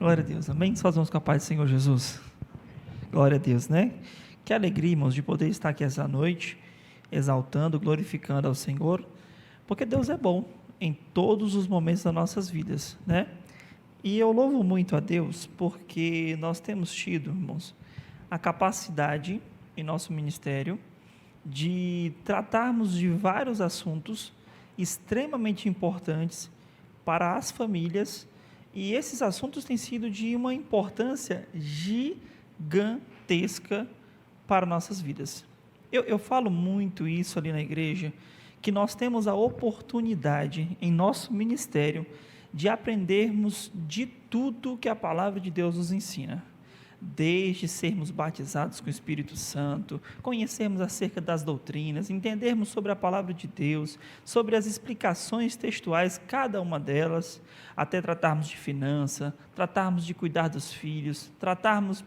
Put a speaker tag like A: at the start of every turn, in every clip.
A: Glória a Deus, amém? Só as mãos com a paz do Senhor Jesus. Glória a Deus, né? Que alegria, irmãos, de poder estar aqui essa noite, exaltando, glorificando ao Senhor, porque Deus é bom em todos os momentos das nossas vidas, né? E eu louvo muito a Deus, porque nós temos tido, irmãos, a capacidade em nosso ministério de tratarmos de vários assuntos extremamente importantes para as famílias, e esses assuntos têm sido de uma importância gigantesca para nossas vidas. Eu falo muito isso ali na igreja, que nós temos a oportunidade em nosso ministério de aprendermos de tudo que a palavra de Deus nos ensina, desde sermos batizados com o Espírito Santo, conhecermos acerca das doutrinas, entendermos sobre a palavra de Deus, sobre as explicações textuais, cada uma delas, até tratarmos de finança, tratarmos de cuidar dos filhos, tratarmos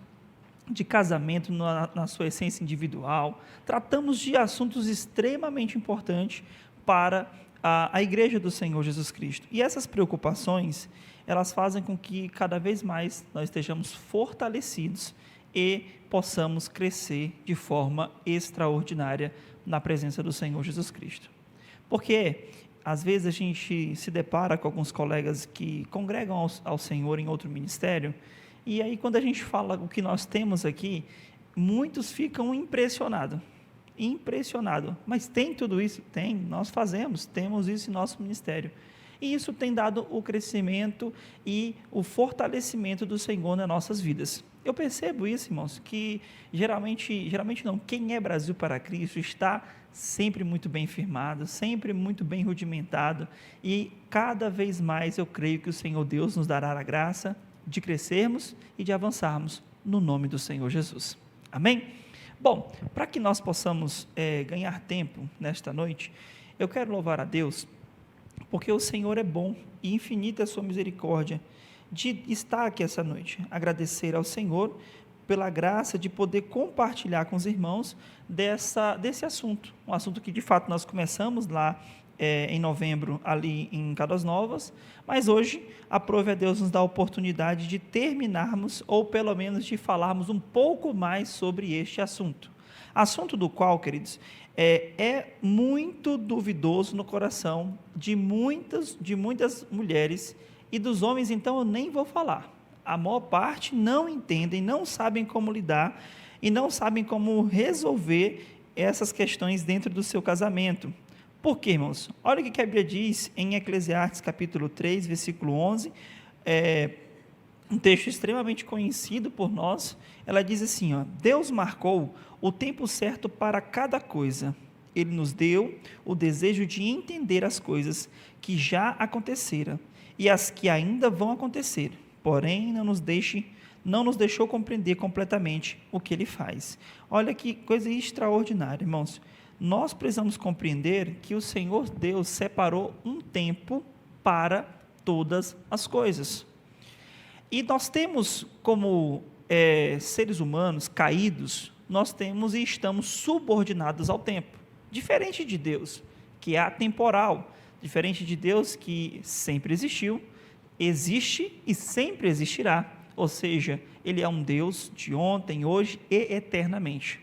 A: de casamento na sua essência individual, tratamos de assuntos extremamente importantes para a igreja do Senhor Jesus Cristo. E essas preocupações, elas fazem com que cada vez mais nós estejamos fortalecidos e possamos crescer de forma extraordinária na presença do Senhor Jesus Cristo. Porque às vezes a gente se depara com alguns colegas que congregam ao Senhor em outro ministério, e aí quando a gente fala o que nós temos aqui, muitos ficam impressionados, mas tem tudo isso? Tem, nós temos isso em nosso ministério, e isso tem dado o crescimento e o fortalecimento do Senhor nas nossas vidas. Eu percebo isso, irmãos, que geralmente não, quem é Brasil para Cristo está sempre muito bem firmado, sempre muito bem rudimentado, e cada vez mais eu creio que o Senhor Deus nos dará a graça de crescermos e de avançarmos no nome do Senhor Jesus. Amém? Bom, para que nós possamos ganhar tempo nesta noite, eu quero louvar a Deus, porque o Senhor é bom e infinita é a sua misericórdia de estar aqui essa noite, agradecer ao Senhor pela graça de poder compartilhar com os irmãos desse assunto, um assunto que de fato nós começamos lá em novembro ali em Caldas Novas, mas hoje aprove a Deus nos dar a oportunidade de terminarmos, ou pelo menos de falarmos um pouco mais sobre este assunto do qual, queridos, é muito duvidoso no coração de muitas mulheres, e dos homens então eu nem vou falar. A maior parte não entendem, não sabem como lidar e não sabem como resolver essas questões dentro do seu casamento. Por quê, irmãos? Olha o que a Bíblia diz em Eclesiastes capítulo 3, versículo 11, um texto extremamente conhecido por nós. Ela diz assim, Deus marcou o tempo certo para cada coisa, Ele nos deu o desejo de entender as coisas que já aconteceram e as que ainda vão acontecer, porém não nos deixou compreender completamente o que Ele faz. Olha que coisa extraordinária, irmãos. Nós precisamos compreender que o Senhor Deus separou um tempo para todas as coisas. E nós temos, como seres humanos caídos, nós temos e estamos subordinados ao tempo. Diferente de Deus, que é atemporal, diferente de Deus que sempre existiu, existe e sempre existirá. Ou seja, Ele é um Deus de ontem, hoje e eternamente.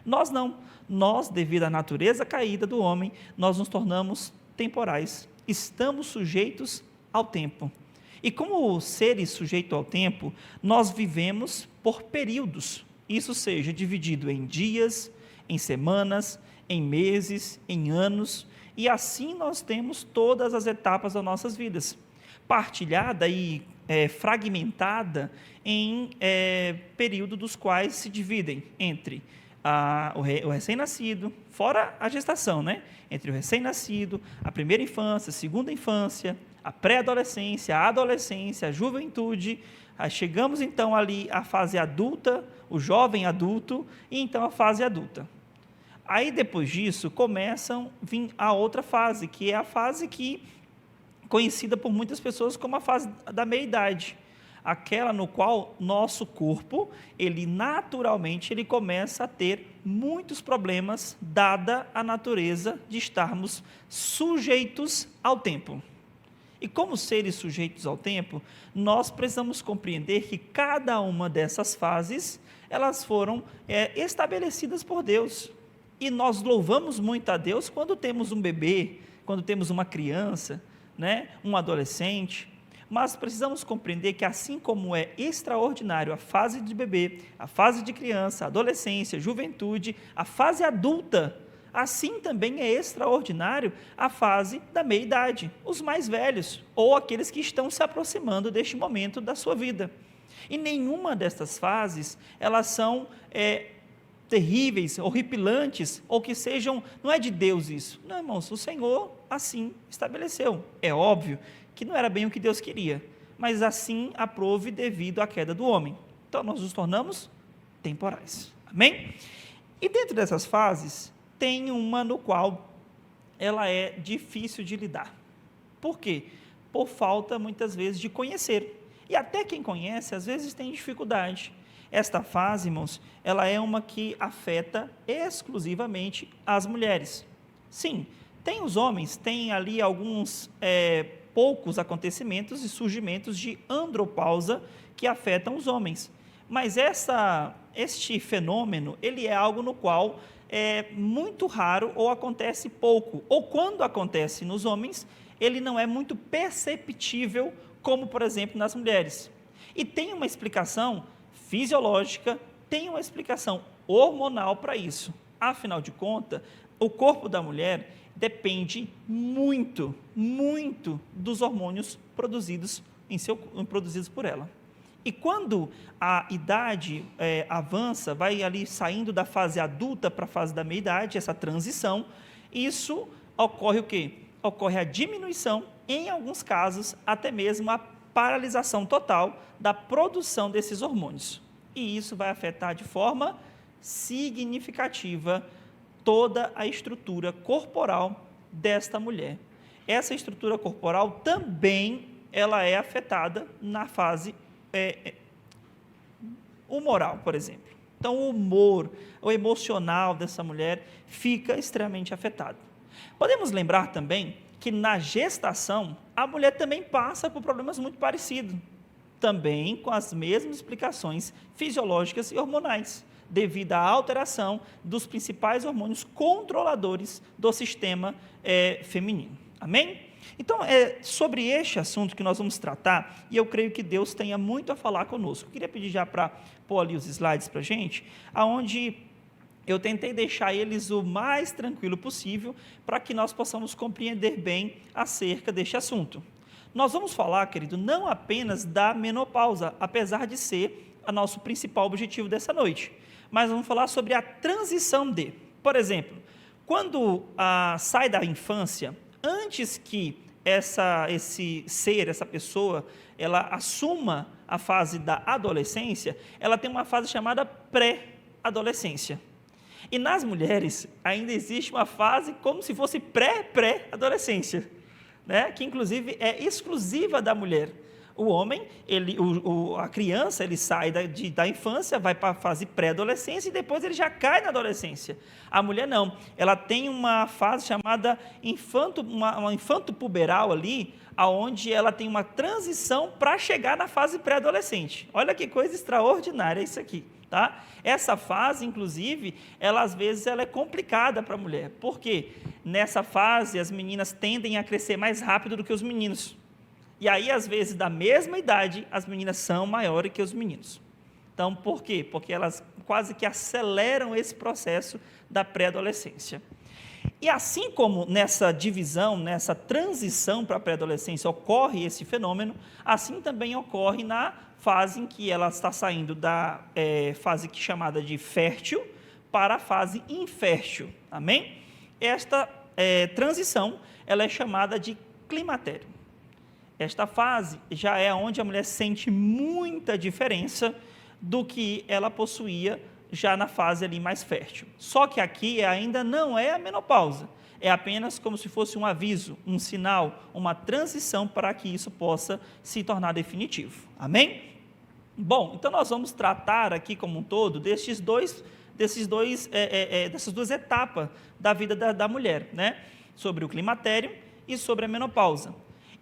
A: Nós não. Nós, devido à natureza caída do homem, nós nos tornamos temporais, estamos sujeitos ao tempo. E como seres sujeitos ao tempo, nós vivemos por períodos, isso seja dividido em dias, em semanas, em meses, em anos, e assim nós temos todas as etapas das nossas vidas, partilhada e fragmentada em períodos dos quais se dividem entre o recém-nascido, fora a gestação, né? Entre o recém-nascido, a primeira infância, a segunda infância, a pré-adolescência, a adolescência, a juventude, aí chegamos então ali à fase adulta, o jovem adulto, e então a fase adulta. Aí depois disso começam a vir a outra fase, que é a fase conhecida por muitas pessoas como a fase da meia-idade, aquela no qual nosso corpo, ele naturalmente começa a ter muitos problemas, dada a natureza de estarmos sujeitos ao tempo. E como seres sujeitos ao tempo, nós precisamos compreender que cada uma dessas fases, elas foram estabelecidas por Deus. E nós louvamos muito a Deus quando temos um bebê, quando temos uma criança, né, um adolescente. Mas precisamos compreender que assim como é extraordinário a fase de bebê, a fase de criança, adolescência, juventude, a fase adulta, assim também é extraordinário a fase da meia-idade, os mais velhos, ou aqueles que estão se aproximando deste momento da sua vida. E nenhuma destas fases, elas são terríveis, horripilantes, ou que sejam, não é de Deus isso. Não, irmãos, o Senhor assim estabeleceu. É óbvio que não era bem o que Deus queria, mas assim aprove devido à queda do homem. Então, nós nos tornamos temporais. Amém? E dentro dessas fases, tem uma no qual ela é difícil de lidar. Por quê? Por falta, muitas vezes, de conhecer. E até quem conhece, às vezes, tem dificuldade. Esta fase, irmãos, ela é uma que afeta exclusivamente as mulheres. Sim, tem os homens, tem ali alguns poucos acontecimentos e surgimentos de andropausa que afetam os homens. Mas este fenômeno, ele é algo no qual é muito raro ou acontece pouco. Ou quando acontece nos homens, ele não é muito perceptível, como, por exemplo, nas mulheres. E tem uma explicação fisiológica, tem uma explicação hormonal para isso. Afinal de contas, o corpo da mulher depende muito, muito dos hormônios produzidos por ela. E quando a idade avança, vai ali saindo da fase adulta para a fase da meia-idade, essa transição, isso ocorre o quê? Ocorre a diminuição, em alguns casos, até mesmo a paralisação total da produção desses hormônios. E isso vai afetar de forma significativa toda a estrutura corporal desta mulher. Essa estrutura corporal também ela é afetada na fase humoral, por exemplo. Então, o humor, o emocional dessa mulher fica extremamente afetado. Podemos lembrar também que na gestação, a mulher também passa por problemas muito parecidos, também com as mesmas explicações fisiológicas e hormonais, devido à alteração dos principais hormônios controladores do sistema feminino. Amém? Então, é sobre este assunto que nós vamos tratar, e eu creio que Deus tenha muito a falar conosco. Eu queria pedir já para pôr ali os slides para a gente, onde eu tentei deixar eles o mais tranquilo possível, para que nós possamos compreender bem acerca deste assunto. Nós vamos falar, querido, não apenas da menopausa, apesar de ser o nosso principal objetivo dessa noite, mas vamos falar sobre a transição de, por exemplo, quando sai da infância, antes que essa pessoa, ela assuma a fase da adolescência, ela tem uma fase chamada pré-adolescência. E nas mulheres ainda existe uma fase como se fosse pré-adolescência, né? Que inclusive é exclusiva da mulher. O homem, a criança, ele sai da infância, vai para a fase pré-adolescência e depois ele já cai na adolescência. A mulher não, ela tem uma fase chamada uma infanto-puberal ali, onde ela tem uma transição para chegar na fase pré-adolescente. Olha que coisa extraordinária isso aqui, tá? Essa fase, inclusive, às vezes ela é complicada para a mulher, porque nessa fase as meninas tendem a crescer mais rápido do que os meninos. E aí, às vezes, da mesma idade, as meninas são maiores que os meninos. Então, por quê? Porque elas quase que aceleram esse processo da pré-adolescência. E assim como nessa divisão, nessa transição para a pré-adolescência ocorre esse fenômeno, assim também ocorre na fase em que ela está saindo da fase chamada de fértil para a fase infértil. Amém? Esta transição ela é chamada de climatério. Esta fase já é onde a mulher sente muita diferença do que ela possuía já na fase ali mais fértil. Só que aqui ainda não é a menopausa, é apenas como se fosse um aviso, um sinal, uma transição para que isso possa se tornar definitivo. Amém? Bom, então nós vamos tratar aqui como um todo dessas duas etapas da vida da mulher, né? Sobre o climatério e sobre a menopausa.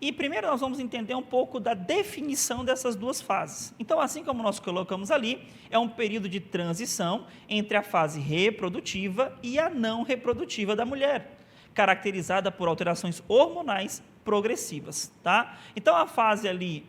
A: E primeiro nós vamos entender um pouco da definição dessas duas fases. Então, assim como nós colocamos ali, é um período de transição entre a fase reprodutiva e a não reprodutiva da mulher, caracterizada por alterações hormonais progressivas, tá? Então, a fase ali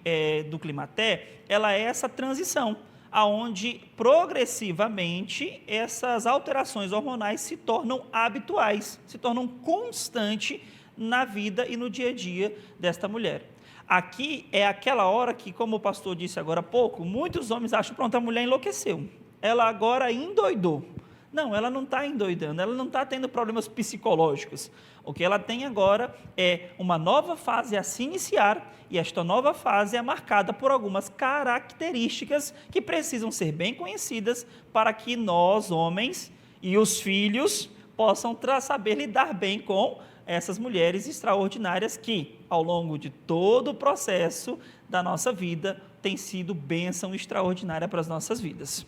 A: do climatério, ela é essa transição, aonde progressivamente essas alterações hormonais se tornam habituais, se tornam constantes na vida e no dia a dia desta mulher. Aqui é aquela hora que, como o pastor disse agora há pouco, muitos homens acham, pronto, a mulher enlouqueceu, ela agora endoidou. Não, ela não está endoidando, ela não está tendo problemas psicológicos. O que ela tem agora é uma nova fase a se iniciar, e esta nova fase é marcada por algumas características que precisam ser bem conhecidas para que nós, homens, e os filhos possam saber lidar bem com essas mulheres extraordinárias que, ao longo de todo o processo da nossa vida, tem sido bênção extraordinária para as nossas vidas.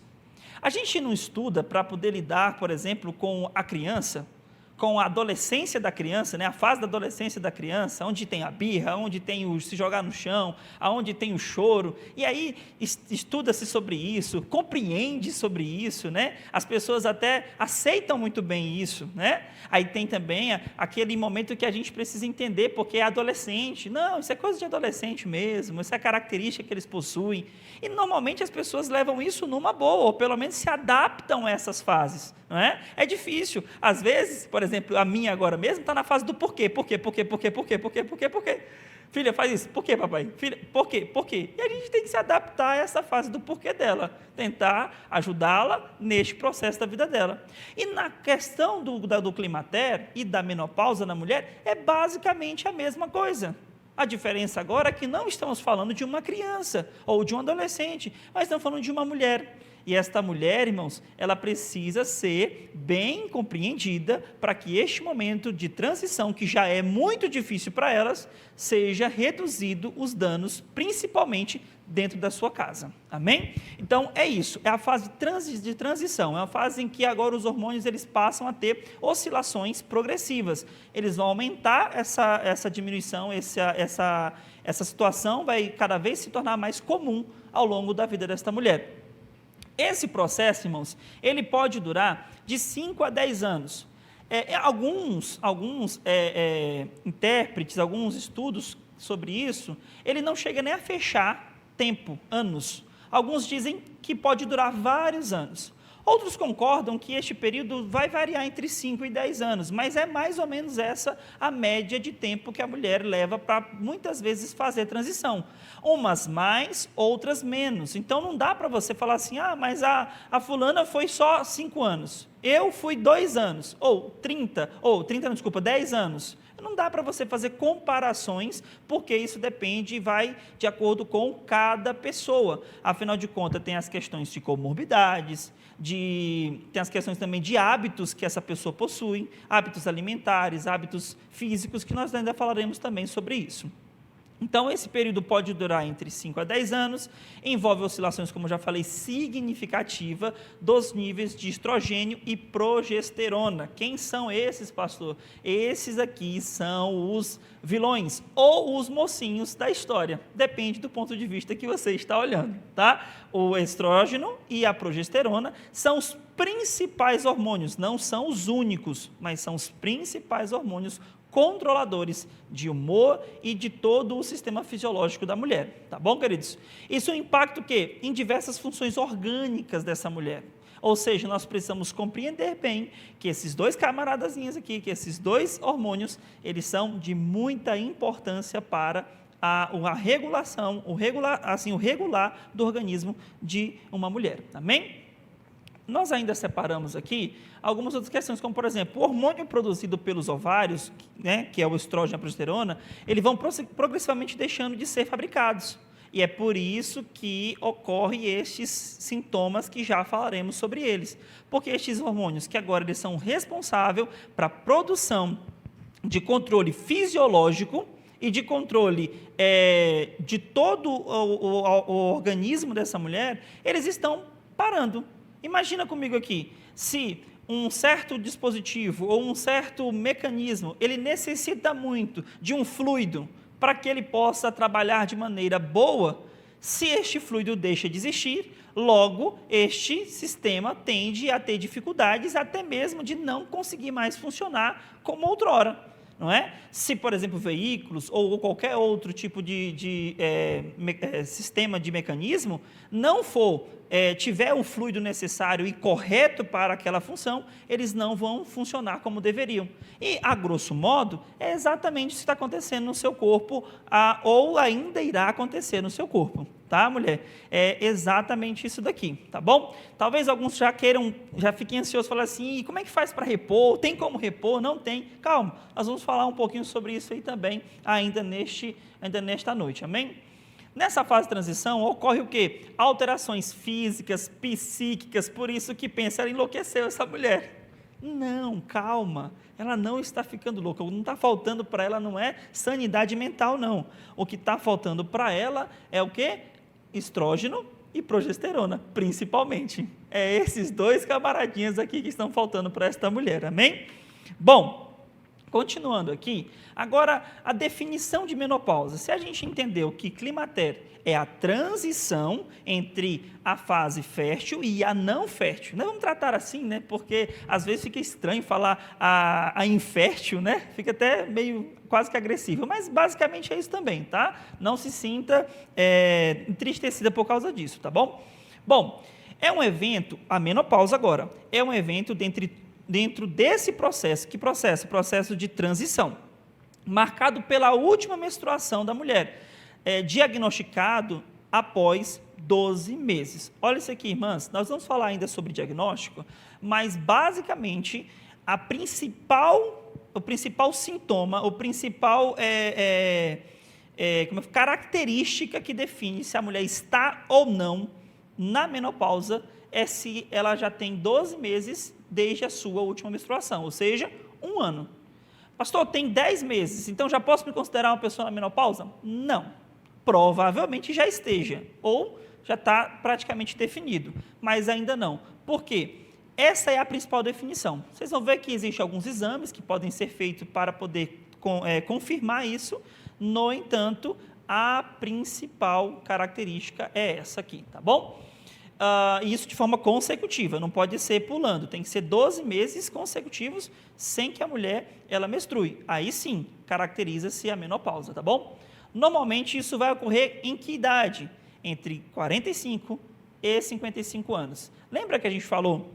A: A gente não estuda para poder lidar, por exemplo, com a criança, com a adolescência da criança, né? A fase da adolescência da criança, onde tem a birra, onde tem o se jogar no chão, onde tem o choro, e aí estuda-se sobre isso, compreende sobre isso, né? As pessoas até aceitam muito bem isso, né? Aí tem também aquele momento que a gente precisa entender, porque é adolescente, não, isso é coisa de adolescente mesmo, isso é característica que eles possuem, e normalmente as pessoas levam isso numa boa, ou pelo menos se adaptam a essas fases, não é? É difícil, às vezes, por exemplo, a minha agora mesmo está na fase do porquê. Filha, faz isso. Por quê, papai? Filha, por quê? E a gente tem que se adaptar a essa fase do porquê dela, tentar ajudá-la neste processo da vida dela. E na questão do climatério e da menopausa na mulher, é basicamente a mesma coisa. A diferença agora é que não estamos falando de uma criança ou de um adolescente, mas estamos falando de uma mulher. E esta mulher, irmãos, ela precisa ser bem compreendida para que este momento de transição, que já é muito difícil para elas, seja reduzido os danos, principalmente dentro da sua casa. Amém? Então, é isso. É a fase de transição. É uma fase em que agora os hormônios eles passam a ter oscilações progressivas. Eles vão aumentar essa diminuição, essa situação vai cada vez se tornar mais comum ao longo da vida desta mulher. Esse processo, irmãos, ele pode durar de 5 a 10 anos. Alguns intérpretes, alguns estudos sobre isso, ele não chega nem a fechar tempo, anos. Alguns dizem que pode durar vários anos. Outros concordam que este período vai variar entre 5 e 10 anos, mas é mais ou menos essa a média de tempo que a mulher leva para, muitas vezes, fazer a transição. Umas mais, outras menos. Então, não dá para você falar assim, mas a fulana foi só 5 anos, eu fui 2 anos, ou 10 anos. Não dá para você fazer comparações, porque isso depende e vai de acordo com cada pessoa. Afinal de contas, tem as questões de comorbidades, tem as questões também de hábitos que essa pessoa possui, hábitos alimentares, hábitos físicos, que nós ainda falaremos também sobre isso. Então, esse período pode durar entre 5 a 10 anos, envolve oscilações, como já falei, significativa dos níveis de estrogênio e progesterona. Quem são esses, pastor? Esses aqui são os vilões ou os mocinhos da história. Depende do ponto de vista que você está olhando, tá? O estrógeno e a progesterona são os principais hormônios, não são os únicos, mas são os principais hormônios controladores de humor e de todo o sistema fisiológico da mulher, tá bom, queridos? Isso impacta o quê? Em diversas funções orgânicas dessa mulher, ou seja, nós precisamos compreender bem que esses dois camaradazinhos aqui, que esses dois hormônios, eles são de muita importância para a regulação, o regular do organismo de uma mulher, amém? Nós ainda separamos aqui algumas outras questões, como, por exemplo, o hormônio produzido pelos ovários, né, que é o estrógeno e a progesterona, eles vão progressivamente deixando de ser fabricados. E é por isso que ocorrem estes sintomas que já falaremos sobre eles. Porque estes hormônios, que agora eles são responsáveis para a produção de controle fisiológico e de controle de todo o organismo dessa mulher, eles estão parando. Imagina comigo aqui, se um certo dispositivo ou um certo mecanismo, ele necessita muito de um fluido para que ele possa trabalhar de maneira boa. Se este fluido deixa de existir, logo este sistema tende a ter dificuldades, até mesmo de não conseguir mais funcionar como outrora. Não é? Se, por exemplo, veículos ou qualquer outro tipo de sistema de mecanismo não tiver o fluido necessário e correto para aquela função, eles não vão funcionar como deveriam. E, a grosso modo, é exatamente isso que está acontecendo no seu corpo, ou ainda irá acontecer no seu corpo. Tá, mulher? É exatamente isso daqui, tá bom? Talvez alguns já fiquem ansiosos, falar assim, como é que faz para repor? Tem como repor? Não tem. Calma, nós vamos falar um pouquinho sobre isso aí também, ainda nesta noite, amém? Nessa fase de transição, ocorre o quê? Alterações físicas, psíquicas, por isso que pensa, ela enlouqueceu essa mulher. Não, calma, ela não está ficando louca, o que não está faltando para ela não é sanidade mental, não. O que está faltando para ela é o quê? Estrógeno e progesterona, principalmente. É esses dois camaradinhas aqui que estão faltando para esta mulher, amém? Bom, continuando aqui, agora a definição de menopausa. Se a gente entendeu que climatério é a transição entre a fase fértil e a não fértil. Nós vamos tratar assim, né? Porque às vezes fica estranho falar a infértil, né? Fica até meio quase que agressivo, mas basicamente é isso também, tá? Não se sinta entristecida por causa disso, tá bom? Bom, é um evento, a menopausa agora, é um evento dentro desse processo. Que processo? Processo de transição, marcado pela última menstruação da mulher, diagnosticado após 12 meses. Olha isso aqui, irmãs, nós vamos falar ainda sobre diagnóstico, mas basicamente o principal sintoma, a principal característica que define se a mulher está ou não na menopausa é se ela já tem 12 meses desde a sua última menstruação, ou seja, 1 ano. Pastor, tem 10 meses, então já posso me considerar uma pessoa na menopausa? Não. Provavelmente já esteja, ou já está praticamente definido, mas ainda não. Por quê? Essa é a principal definição. Vocês vão ver que existem alguns exames que podem ser feitos para poder confirmar isso. No entanto, a principal característica é essa aqui, tá bom? Isso de forma consecutiva, não pode ser pulando, tem que ser 12 meses consecutivos sem que a mulher ela menstrue. Aí sim, caracteriza-se a menopausa, tá bom? Normalmente isso vai ocorrer em que idade? Entre 45 e 55 anos. Lembra que a gente falou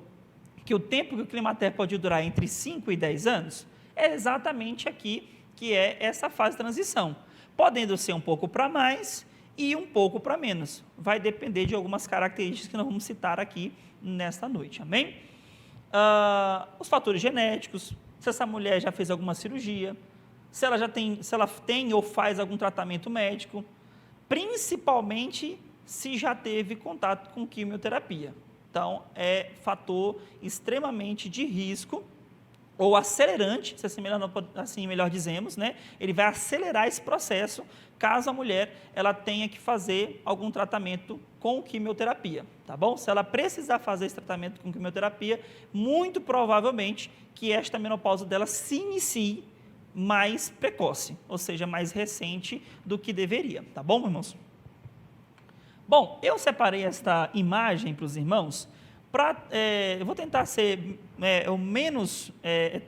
A: que o tempo que o climatério pode durar entre 5 e 10 anos? É exatamente aqui que é essa fase de transição, podendo ser um pouco para mais e um pouco para menos. Vai depender de algumas características que nós vamos citar aqui nesta noite, amém? Os fatores genéticos, se essa mulher já fez alguma cirurgia, se ela tem ou faz algum tratamento médico, principalmente se já teve contato com quimioterapia. Então, é fator extremamente de risco, ou acelerante, se assim melhor dizemos, né? Ele vai acelerar esse processo, caso a mulher ela tenha que fazer algum tratamento com quimioterapia, tá bom? Se ela precisar fazer esse tratamento com quimioterapia, muito provavelmente que esta menopausa dela se inicie mais precoce, ou seja, mais recente do que deveria, tá bom, irmãos? Bom, eu separei esta imagem para os irmãos, eu vou tentar ser o menos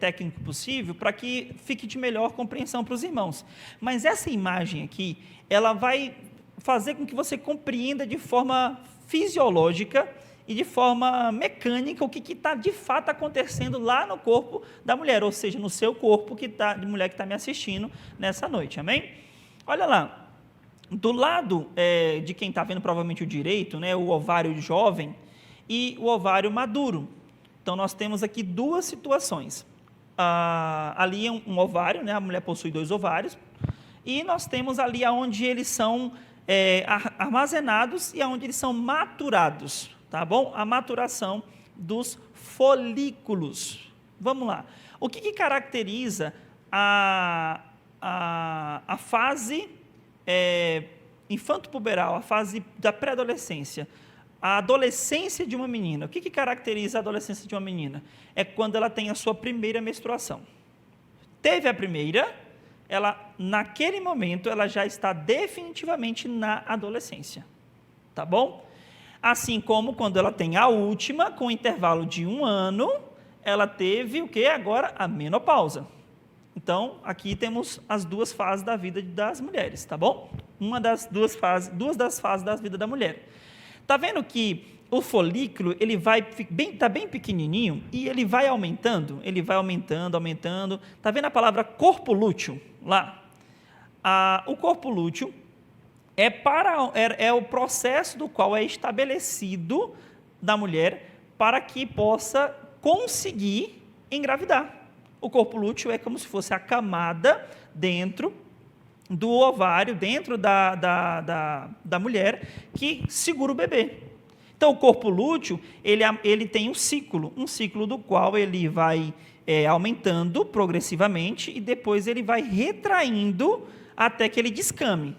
A: técnico possível, para que fique de melhor compreensão para os irmãos, mas essa imagem aqui, ela vai fazer com que você compreenda de forma fisiológica e de forma mecânica o que está de fato acontecendo lá no corpo da mulher, ou seja, no seu corpo de mulher que está me assistindo nessa noite, amém? Olha lá, do lado de quem está vendo provavelmente o direito, né, o ovário jovem e o ovário maduro. Então, nós temos aqui duas situações. Ali é um ovário, né, a mulher possui 2 ovários, e nós temos ali onde eles são armazenados e onde eles são maturados. Tá bom? A maturação dos folículos. Vamos lá. O que caracteriza a fase infanto-puberal, a fase da pré-adolescência? A adolescência de uma menina. O que caracteriza a adolescência de uma menina? É quando ela tem a sua primeira menstruação. Teve a primeira, naquele momento, ela já está definitivamente na adolescência, tá bom? Assim como quando ela tem a última, com intervalo de 1 ano, ela teve o que agora? A menopausa. Então, aqui temos as 2 fases da vida das mulheres, tá bom? Duas das fases da vida da mulher. Tá vendo que o folículo, ele tá bem pequenininho e ele vai aumentando, aumentando. Tá vendo a palavra corpo lúteo lá? O corpo lúteo é o processo do qual é estabelecido da mulher para que possa conseguir engravidar. O corpo lúteo é como se fosse a camada dentro do ovário, dentro da mulher, que segura o bebê. Então, o corpo lúteo, ele tem um ciclo do qual ele vai aumentando progressivamente e depois ele vai retraindo até que ele descame.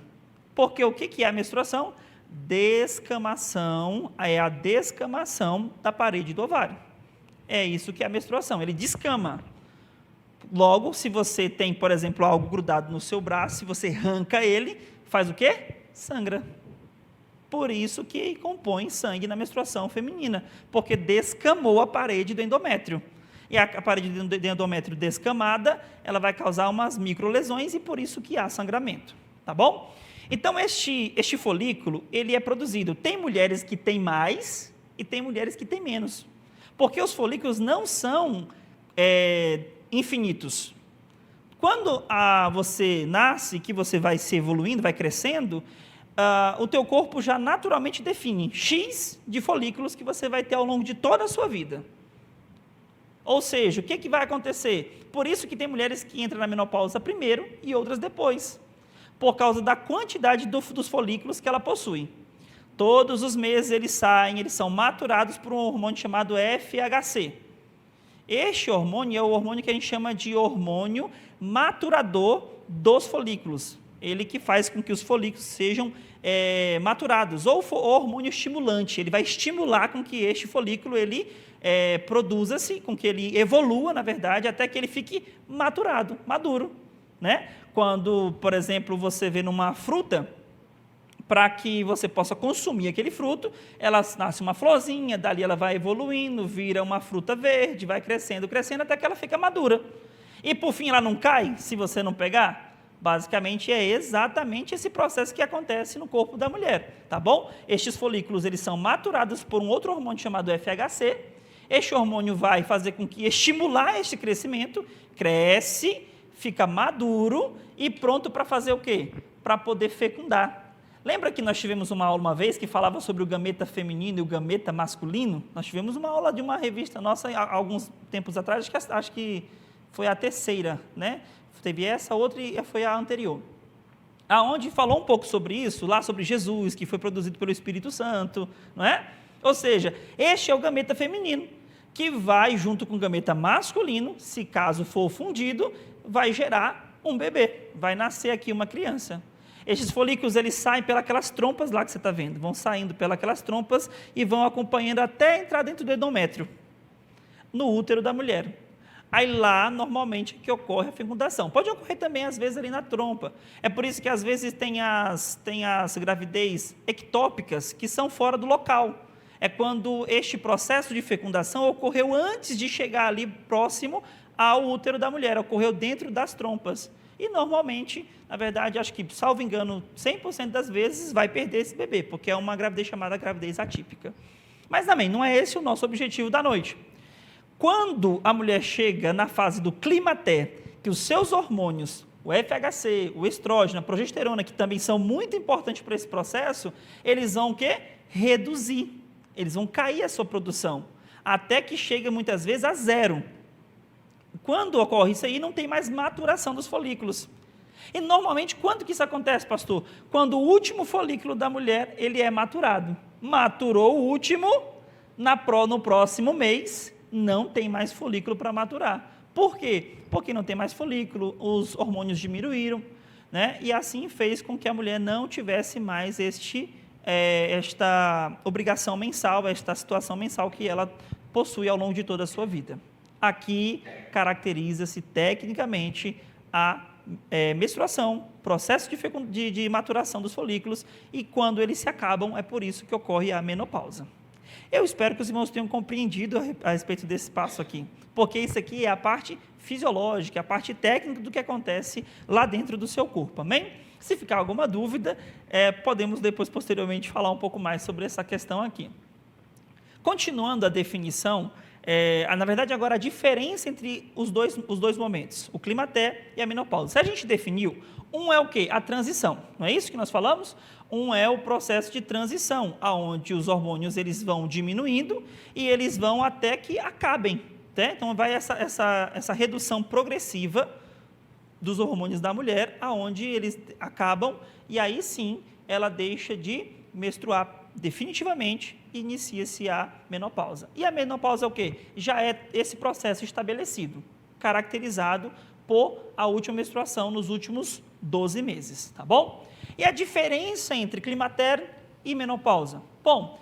A: Porque o que é a menstruação? Descamação, é a descamação da parede do ovário. É isso que é a menstruação, ele descama. Logo, se você tem, por exemplo, algo grudado no seu braço, se você arranca ele, faz o quê? Sangra. Por isso que compõe sangue na menstruação feminina, porque descamou a parede do endométrio. E a parede do endométrio descamada, ela vai causar umas microlesões e por isso que há sangramento, tá bom? Então, este folículo, ele é produzido. Tem mulheres que têm mais e tem mulheres que têm menos. Porque os folículos não são infinitos. Quando você nasce, que você vai se evoluindo, vai crescendo, o teu corpo já naturalmente define X de folículos que você vai ter ao longo de toda a sua vida. Ou seja, o que vai acontecer? Por isso que tem mulheres que entram na menopausa primeiro e outras depois, por causa da quantidade dos folículos que ela possui. Todos os meses eles são maturados por um hormônio chamado FHC. Este hormônio é o hormônio que a gente chama de hormônio maturador dos folículos. Ele que faz com que os folículos sejam maturados, ou hormônio estimulante, ele vai estimular com que este folículo ele produza-se, com que ele evolua, na verdade, até que ele fique maduro, né? Quando, por exemplo, você vê numa fruta, para que você possa consumir aquele fruto, ela nasce uma florzinha, dali ela vai evoluindo, vira uma fruta verde, vai crescendo, até que ela fica madura. E por fim ela não cai, se você não pegar? Basicamente é exatamente esse processo que acontece no corpo da mulher, tá bom? Estes folículos, eles são maturados por um outro hormônio chamado FHC. Este hormônio vai fazer com que estimular este crescimento, cresce, fica maduro e pronto para fazer o quê? Para poder fecundar. Lembra que nós tivemos uma aula uma vez que falava sobre o gameta feminino e o gameta masculino? Nós tivemos uma aula de uma revista nossa há alguns tempos atrás, acho que foi a terceira, né? Teve essa, outra e foi a anterior. Aonde falou um pouco sobre isso, lá sobre Jesus, que foi produzido pelo Espírito Santo, não é? Ou seja, este é o gameta feminino, que vai junto com o gameta masculino, se caso for fundido, vai gerar um bebê, vai nascer aqui uma criança. Estes folículos, eles saem pelas trompas lá que você está vendo, vão saindo pelas trompas e vão acompanhando até entrar dentro do endométrio, no útero da mulher. Aí lá, normalmente, que ocorre a fecundação. Pode ocorrer também, às vezes, ali na trompa. É por isso que, às vezes, tem as gravidez ectópicas que são fora do local. É quando este processo de fecundação ocorreu antes de chegar ali próximo ao útero da mulher, ocorreu dentro das trompas. E, normalmente, na verdade, acho que, salvo engano, 100% das vezes vai perder esse bebê, porque é uma gravidez chamada gravidez atípica. Mas também, não é esse o nosso objetivo da noite. Quando a mulher chega na fase do climatério, que os seus hormônios, o FHC, o estrógeno, a progesterona, que também são muito importantes para esse processo, eles vão o quê? Reduzir, eles vão cair a sua produção, até que chega muitas vezes a zero. Quando ocorre isso aí, não tem mais maturação dos folículos. E normalmente, quando que isso acontece, pastor? Quando o último folículo da mulher, ele é maturado. Maturou o último, no próximo mês, não tem mais folículo para maturar. Por quê? Porque não tem mais folículo, os hormônios diminuíram, né? E assim fez com que a mulher não tivesse mais esta obrigação mensal, esta situação mensal que ela possui ao longo de toda a sua vida. Aqui caracteriza-se tecnicamente a menstruação, processo de maturação dos folículos, e quando eles se acabam, é por isso que ocorre a menopausa. Eu espero que os irmãos tenham compreendido a respeito desse passo aqui, porque isso aqui é a parte fisiológica, a parte técnica do que acontece lá dentro do seu corpo, amém? Se ficar alguma dúvida, podemos depois, posteriormente, falar um pouco mais sobre essa questão aqui. Continuando a definição, na verdade, agora a diferença entre os dois momentos, o climatério e a menopausa. Se a gente definiu, um é o quê? A transição, não é isso que nós falamos? Um é o processo de transição, onde os hormônios eles vão diminuindo e eles vão até que acabem. Né? Então, vai essa redução progressiva dos hormônios da mulher, aonde eles acabam, e aí sim ela deixa de menstruar definitivamente e inicia-se a menopausa. E a menopausa é o quê? Já é esse processo estabelecido, caracterizado por a última menstruação nos últimos 12 meses, tá bom? E a diferença entre climatério e menopausa? Bom,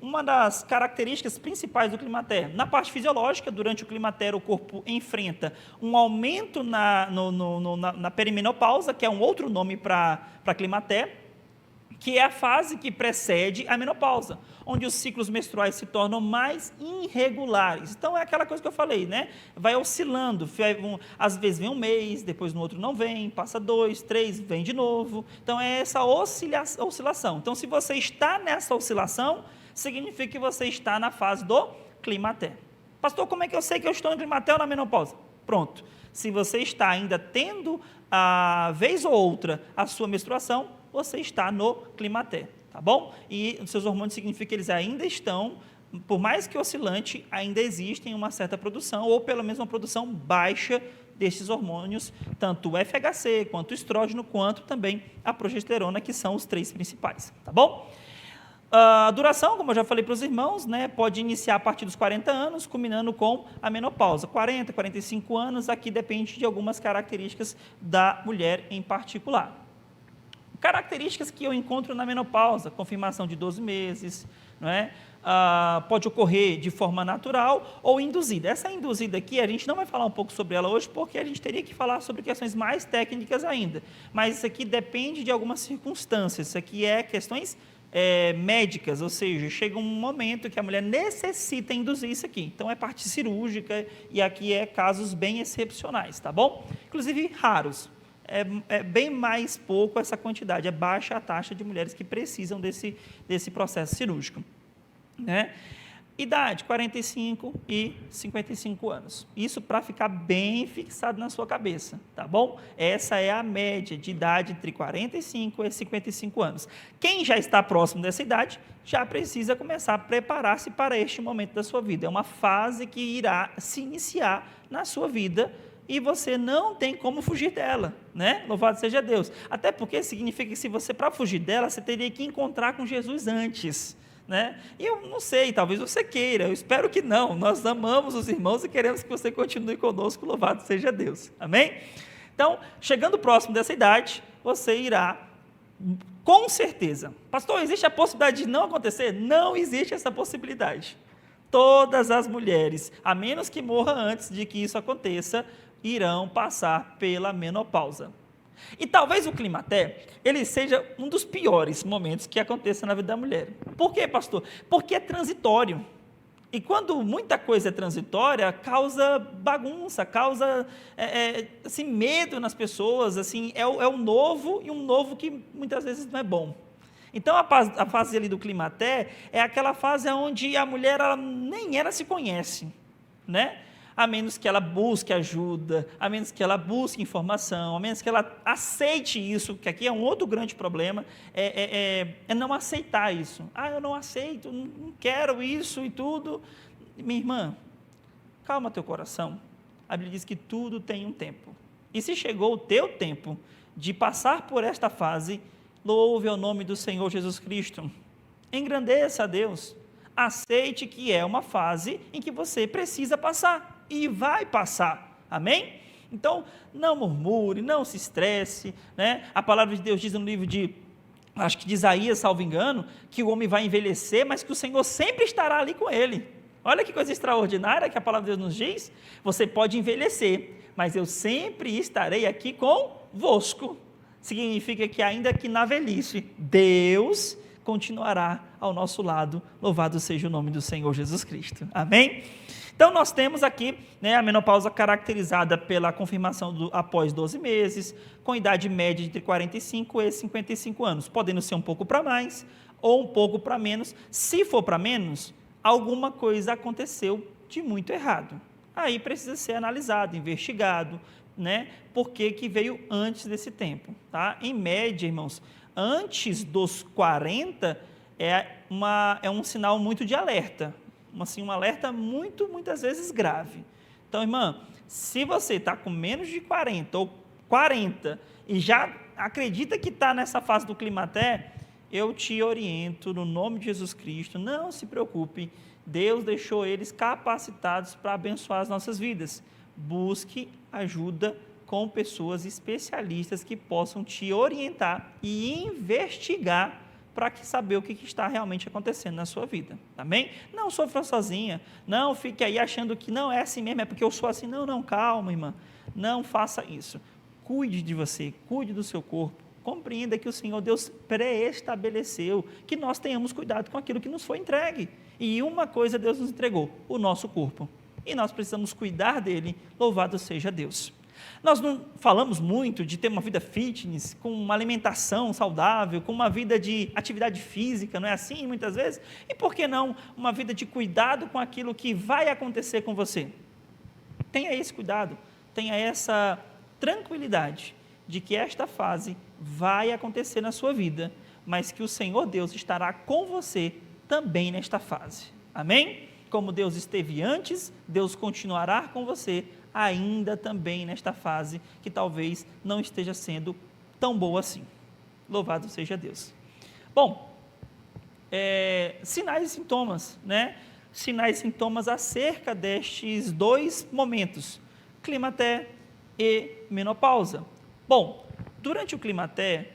A: uma das características principais do climatério? Na parte fisiológica, durante o climatério, o corpo enfrenta um aumento na perimenopausa, que é um outro nome para climatério, que é a fase que precede a menopausa, onde os ciclos menstruais se tornam mais irregulares. Então, é aquela coisa que eu falei, né? Vai oscilando, às vezes vem um mês, depois no outro não vem, passa 2, 3, vem de novo. Então, é essa oscilação. Então, se você está nessa oscilação, significa que você está na fase do climatério. Pastor, como é que eu sei que eu estou no climatério ou na menopausa? Pronto. Se você está ainda tendo, vez ou outra, a sua menstruação, você está no climatério, tá bom? E os seus hormônios significa que eles ainda estão, por mais que oscilante, ainda existem uma certa produção, ou pelo menos uma produção baixa desses hormônios, tanto o FHC, quanto o estrógeno, quanto também a progesterona, que são os 3 principais, tá bom? A duração, como eu já falei para os irmãos, né, pode iniciar a partir dos 40 anos, culminando com a menopausa. 40, 45 anos, aqui depende de algumas características da mulher em particular. Características que eu encontro na menopausa: confirmação de 12 meses, não é? Pode ocorrer de forma natural ou induzida. Essa induzida aqui, a gente não vai falar um pouco sobre ela hoje, porque a gente teria que falar sobre questões mais técnicas ainda, mas isso aqui depende de algumas circunstâncias. Isso aqui é questões médicas, ou seja, chega um momento que a mulher necessita induzir isso aqui. Então, é parte cirúrgica, e aqui é casos bem excepcionais, tá bom? Inclusive raros. É bem mais pouco essa quantidade, é baixa a taxa de mulheres que precisam desse processo cirúrgico. Né? Idade, 45 e 55 anos. Isso para ficar bem fixado na sua cabeça, tá bom? Essa é a média de idade entre 45 e 55 anos. Quem já está próximo dessa idade, já precisa começar a preparar-se para este momento da sua vida. É uma fase que irá se iniciar na sua vida, e você não tem como fugir dela, né? Louvado seja Deus. Até porque significa que, se você, para fugir dela, você teria que encontrar com Jesus antes, né? E eu não sei, talvez você queira, eu espero que não. Nós amamos os irmãos e queremos que você continue conosco, louvado seja Deus. Amém? Então, chegando próximo dessa idade, você irá, com certeza. Pastor, existe a possibilidade de não acontecer? Não existe essa possibilidade. Todas as mulheres, a menos que morra antes de que isso aconteça, irão passar pela menopausa. E talvez o climatério, ele seja um dos piores momentos que aconteça na vida da mulher. Por quê, pastor? Porque é transitório. E quando muita coisa é transitória, causa bagunça, causa assim, medo nas pessoas. Assim, é o novo, e um novo que muitas vezes não é bom. Então, a fase ali do climatério é aquela fase onde a mulher nem ela se conhece, né? A menos que ela busque ajuda, a menos que ela busque informação, a menos que ela aceite isso, que aqui é um outro grande problema, é não aceitar isso. Eu não aceito, não quero isso e tudo. Minha irmã, calma teu coração. A Bíblia diz que tudo tem um tempo. E se chegou o teu tempo de passar por esta fase, louve ao nome do Senhor Jesus Cristo. Engrandeça a Deus. Aceite que é uma fase em que você precisa passar. E vai passar, amém? Então, não murmure, não se estresse, né? A palavra de Deus diz no livro acho que de Isaías, salvo engano, que o homem vai envelhecer, mas que o Senhor sempre estará ali com ele. Olha que coisa extraordinária que a palavra de Deus nos diz. Você pode envelhecer, mas eu sempre estarei aqui convosco. Significa que ainda que na velhice, Deus continuará ao nosso lado. Louvado seja o nome do Senhor Jesus Cristo. Amém? Então nós temos aqui, né, a menopausa caracterizada pela confirmação após 12 meses, com idade média entre 45 e 55 anos, podendo ser um pouco para mais ou um pouco para menos. Se for para menos, alguma coisa aconteceu de muito errado. Aí precisa ser analisado, investigado, né? Por que veio antes desse tempo, tá? Em média, irmãos, antes dos 40 é um sinal muito de alerta, assim, um alerta muitas vezes grave. Então, irmã, se você está com menos de 40 ou 40 e já acredita que está nessa fase do climatério, eu te oriento no nome de Jesus Cristo, não se preocupe, Deus deixou eles capacitados para abençoar as nossas vidas. Busque ajuda com pessoas especialistas que possam te orientar e investigar para saber o que está realmente acontecendo na sua vida, amém? Não sofra sozinha, não fique aí achando que não é assim mesmo, é porque eu sou assim, não, calma, irmã, não faça isso, cuide de você, cuide do seu corpo, compreenda que o Senhor Deus pré-estabeleceu que nós tenhamos cuidado com aquilo que nos foi entregue, e uma coisa Deus nos entregou, o nosso corpo, e nós precisamos cuidar dele, louvado seja Deus. Nós não falamos muito de ter uma vida fitness, com uma alimentação saudável, com uma vida de atividade física, não é assim muitas vezes? E por que não uma vida de cuidado com aquilo que vai acontecer com você? Tenha esse cuidado, tenha essa tranquilidade de que esta fase vai acontecer na sua vida, mas que o Senhor Deus estará com você também nesta fase. Amém? Como Deus esteve antes, Deus continuará com você ainda também nesta fase que talvez não esteja sendo tão boa assim. Louvado seja Deus. Bom, sinais e sintomas, né? Sinais e sintomas acerca destes dois momentos, climatério e menopausa. Bom, durante o climatério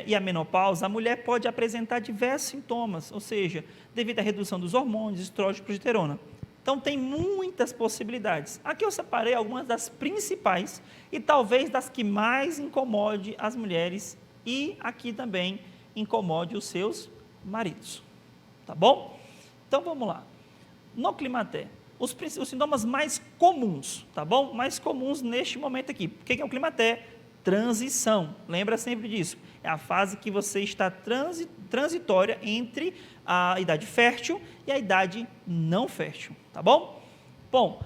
A: e a menopausa, a mulher pode apresentar diversos sintomas, ou seja, devido à redução dos hormônios, estrógeno e progesterona. Então, tem muitas possibilidades. Aqui eu separei algumas das principais e talvez das que mais incomode as mulheres e aqui também incomode os seus maridos. Tá bom? Então, vamos lá. No climatério, os sintomas mais comuns, tá bom? Mais comuns neste momento aqui. O que é o climatério? Transição. Lembra sempre disso. É a fase que você está transitória entre a idade fértil e a idade não fértil, tá bom? Bom,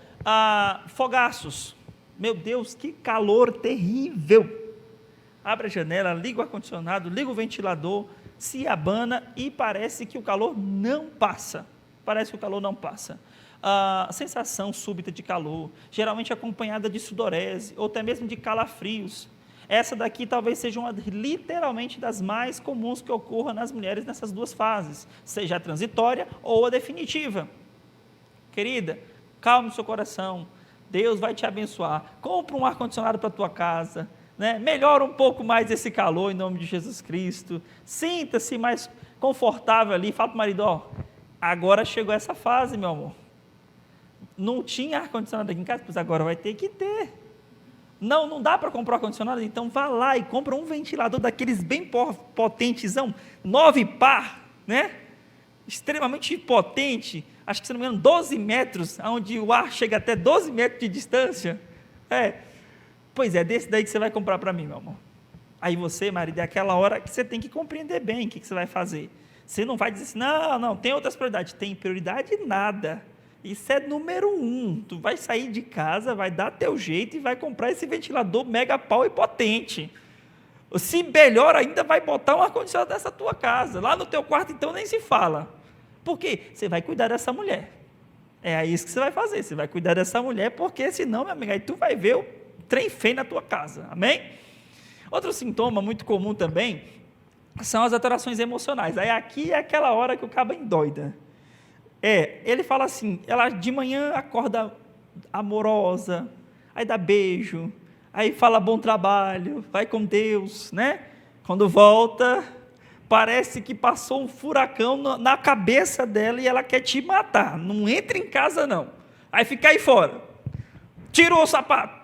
A: fogaços. Meu Deus, que calor terrível. Abre a janela, liga o ar-condicionado, liga o ventilador, se abana e parece que o calor não passa. Sensação súbita de calor, geralmente acompanhada de sudorese ou até mesmo de calafrios. Essa daqui talvez seja literalmente das mais comuns que ocorra nas mulheres nessas duas fases, seja a transitória ou a definitiva. Querida, calme o seu coração, Deus vai te abençoar, compra um ar-condicionado para a tua casa, né? Melhora um pouco mais esse calor em nome de Jesus Cristo, sinta-se mais confortável ali, fala para o marido, agora chegou essa fase, meu amor, não tinha ar-condicionado aqui em casa, pois agora vai ter que ter. Não dá para comprar ar-condicionado? Então vá lá e compra um ventilador daqueles bem potentezão, 9 par, né? Extremamente potente, acho que se não me engano 12 metros, onde o ar chega até 12 metros de distância. Pois é, desse daí que você vai comprar para mim, meu amor. Aí você, marido, é aquela hora que você tem que compreender bem o que você vai fazer. Você não vai dizer assim, não, tem outras prioridades. Tem prioridade nada. Isso é número 1, tu vai sair de casa, vai dar teu jeito e vai comprar esse ventilador mega pau e potente. Se melhor ainda, vai botar um ar-condicionado nessa tua casa, lá no teu quarto então nem se fala. Por quê? Você vai cuidar dessa mulher, é isso que você vai fazer, você vai cuidar dessa mulher, porque senão, minha amiga, aí tu vai ver o trem feio na tua casa, amém? Outro sintoma muito comum também, são as alterações emocionais, aí aqui é aquela hora que o cabo endoida. Ele fala assim, ela de manhã acorda amorosa, aí dá beijo, aí fala bom trabalho, vai com Deus, né? Quando volta, Parece que passou um furacão na cabeça dela e ela quer te matar. Não entra em casa, não. Aí fica aí fora. Tirou o sapato.